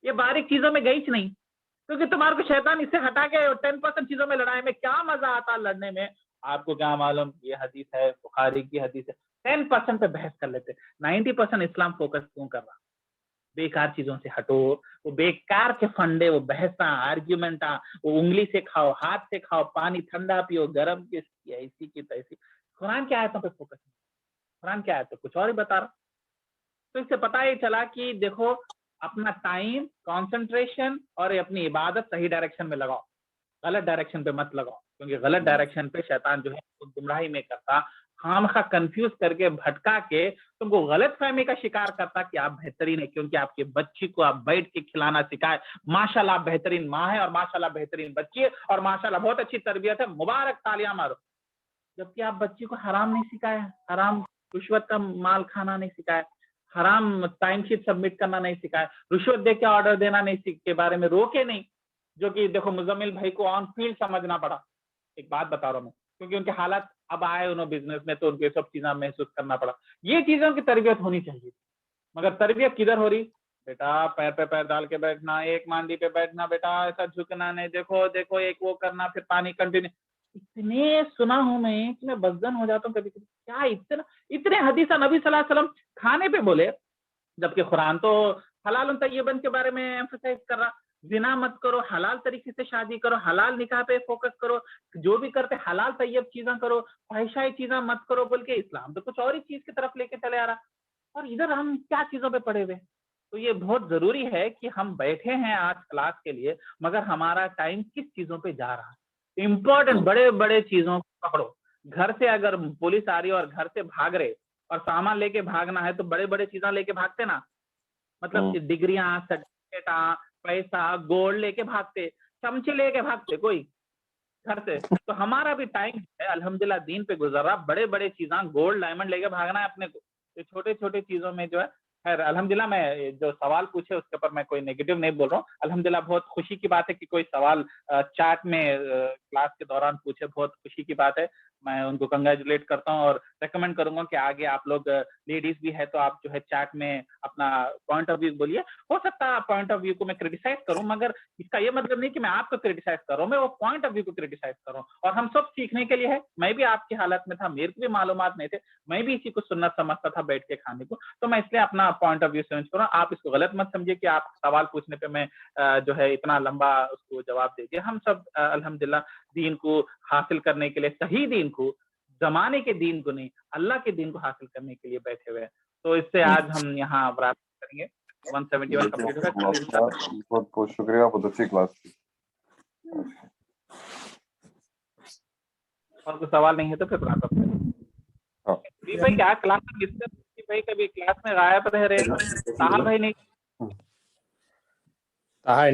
ये बारीक चीजों में गई नहीं, क्योंकि तुम्हारे को शैतान इससे हटा के 10% चीजों में लड़ाई में क्या मजा आता लड़ने में। आपको क्या मालूम, ये हदीस है, बुखारी की हदीस है, 10% पे बहस कर लेते, 90% इस्लाम फोकस क्यों कर रहा? बेकार चीजों से हटो, वो बेकार के फंडे, वो बहसा आर्ग्यूमेंटा, वो उंगली से खाओ, हाथ से खाओ, पानी ठंडा पियो, गर्म की ऐसी की तैसी। कुरान की आयतों पे फोकस, कुरान की आयत कुछ और ही बता रहा। तो इससे पता ही चला कि देखो, अपना टाइम, कंसंट्रेशन और अपनी इबादत सही डायरेक्शन में लगाओ, गलत डायरेक्शन पे मत लगाओ। क्योंकि गलत डायरेक्शन पे शैतान जो है गुमराही में करता, खामखा कंफ्यूज करके भटका के तुमको गलत फहमी का शिकार करता कि आप बेहतरीन है, क्योंकि आपके बच्ची को आप बैठ के खिलाना सिखाए। माशाल्लाह बेहतरीन माँ है और माशाल्लाह बेहतरीन बच्ची है और माशाल्लाह बहुत अच्छी तरबियत है, मुबारक तालियां मारो। जबकि आप बच्ची को हराम नहीं सिखाया, हराम रिश्वत का माल खाना नहीं सिखाया, हराम टाइम शीट सबमिट करना नहीं सिखाया, रिश्वत दे के ऑर्डर देना नहीं के बारे में रोके नहीं, जो कि देखो मुजम्मिल भाई को ऑन फील्ड समझना पड़ा। एक बात बता रहा हूँ मैं, क्योंकि उनके हालात अब आए उन्होंने बिजनेस में, तो उनको सब चीजें महसूस करना पड़ा। ये चीजों की तरबियत होनी चाहिए, मगर तरबियत किधर हो रही? बेटा पैर पे पैर डाल के बैठना, एक मांडी पे बैठना, बेटा ऐसा झुकना नहीं, देखो देखो एक वो करना, फिर पानी कंटिन्यू। इतने सुना हूं मैं कि मैं बजदन हो जाता हूँ कभी कभी। क्या इतने हदीसा नबी सल्लल्लाहु अलैहि वसल्लम खाने पे बोले, जबकि कुरान तो हलाल तय्यबन के बारे में एम्फसाइज कर रहा, जिना मत करो, हलाल तरीके से शादी करो, हलाल निकाह पे फोकस करो, जो भी करते हलाल तय्यब चीजें करो, ख्वाहिशाई चीजें मत करो, बोल के इस्लाम तो कुछ और ही चीज की तरफ लेके चले आ रहा। और इधर हम क्या चीजों पे पड़े हुए। तो ये बहुत जरूरी है कि हम बैठे हैं आज क्लास के लिए, मगर हमारा टाइम किस चीजों पे जा रहा है। इम्पोर्टेंट बड़े बड़े चीजों को पकड़ो। घर से अगर पुलिस आ रही है और घर से भाग रहे और सामान लेके भागना है, तो बड़े बड़े चीजें लेके भागते ना, मतलब डिग्रियां, सर्टिफिकेट, पैसा, गोल्ड लेके भागते, चमचे लेके भागते कोई घर से। तो हमारा भी टाइम है अल्हम्दुलिल्लाह दीन पे गुजर रहा, बड़े बड़े चीजें गोल्ड डायमंड लेके भागना है अपने को। तो छोटे छोटे चीजों में जो है, खैर अल्हम्दुलिल्लाह मैं जो सवाल पूछे उसके ऊपर मैं कोई नेगेटिव नहीं बोल रहा हूँ। अल्हम्दुलिल्लाह बहुत खुशी की बात है कि कोई सवाल चैट में क्लास के दौरान पूछे, बहुत खुशी की बात है। मैं उनको कंग्रेचुलेट करता हूँ और रेकमेंड करूंगा कि आगे आप लोग लेडीज भी है तो आप जो है चैट में अपना पॉइंट ऑफ व्यू बोलिए। हो सकता है पॉइंट ऑफ व्यू को मैं क्रिटिसाइज करूं, मगर इसका ये मतलब नहीं कि मैं आपको क्रिटिसाइज कर रहा हूँ, मैं वो पॉइंट ऑफ व्यू को क्रिटिसाइज कर रहा हूँ। और हम सब सीखने के लिए है। मैं भी आपकी हालत में था, मेरे को भी मालूमात नहीं थे, मैं भी इसी को सुन्नत समझता था बैठ के खाने को, तो मैं इसलिए अपना पॉइंट ऑफ व्यू समझ कर रहा हूँ। आप इसको गलत मत समझिए कि आप सवाल पूछने पे मैं जो है इतना लंबा उसको जवाब दे दिया। हम सब अल्हम्दुलिल्लाह दीन को हासिल करने के लिए, सही दीन को, जमाने के दीन को नहीं, अल्लाह के दीन को हासिल करने के लिए बैठे हुए हैं। तो इससे आज हम यहाँ बराबर करेंगे। 171 कंप्लीट होगा। बहुत बहुत शुक्रिया, बहुत अच्छी क्लास थी। और कोई सवाल नहीं है तो फिर बराबर करेंगे। हाँ भाई क्या क्लास में मिस भाई, कभी क्लास में गायब रह रहे, साहा भाई नहीं, ताहा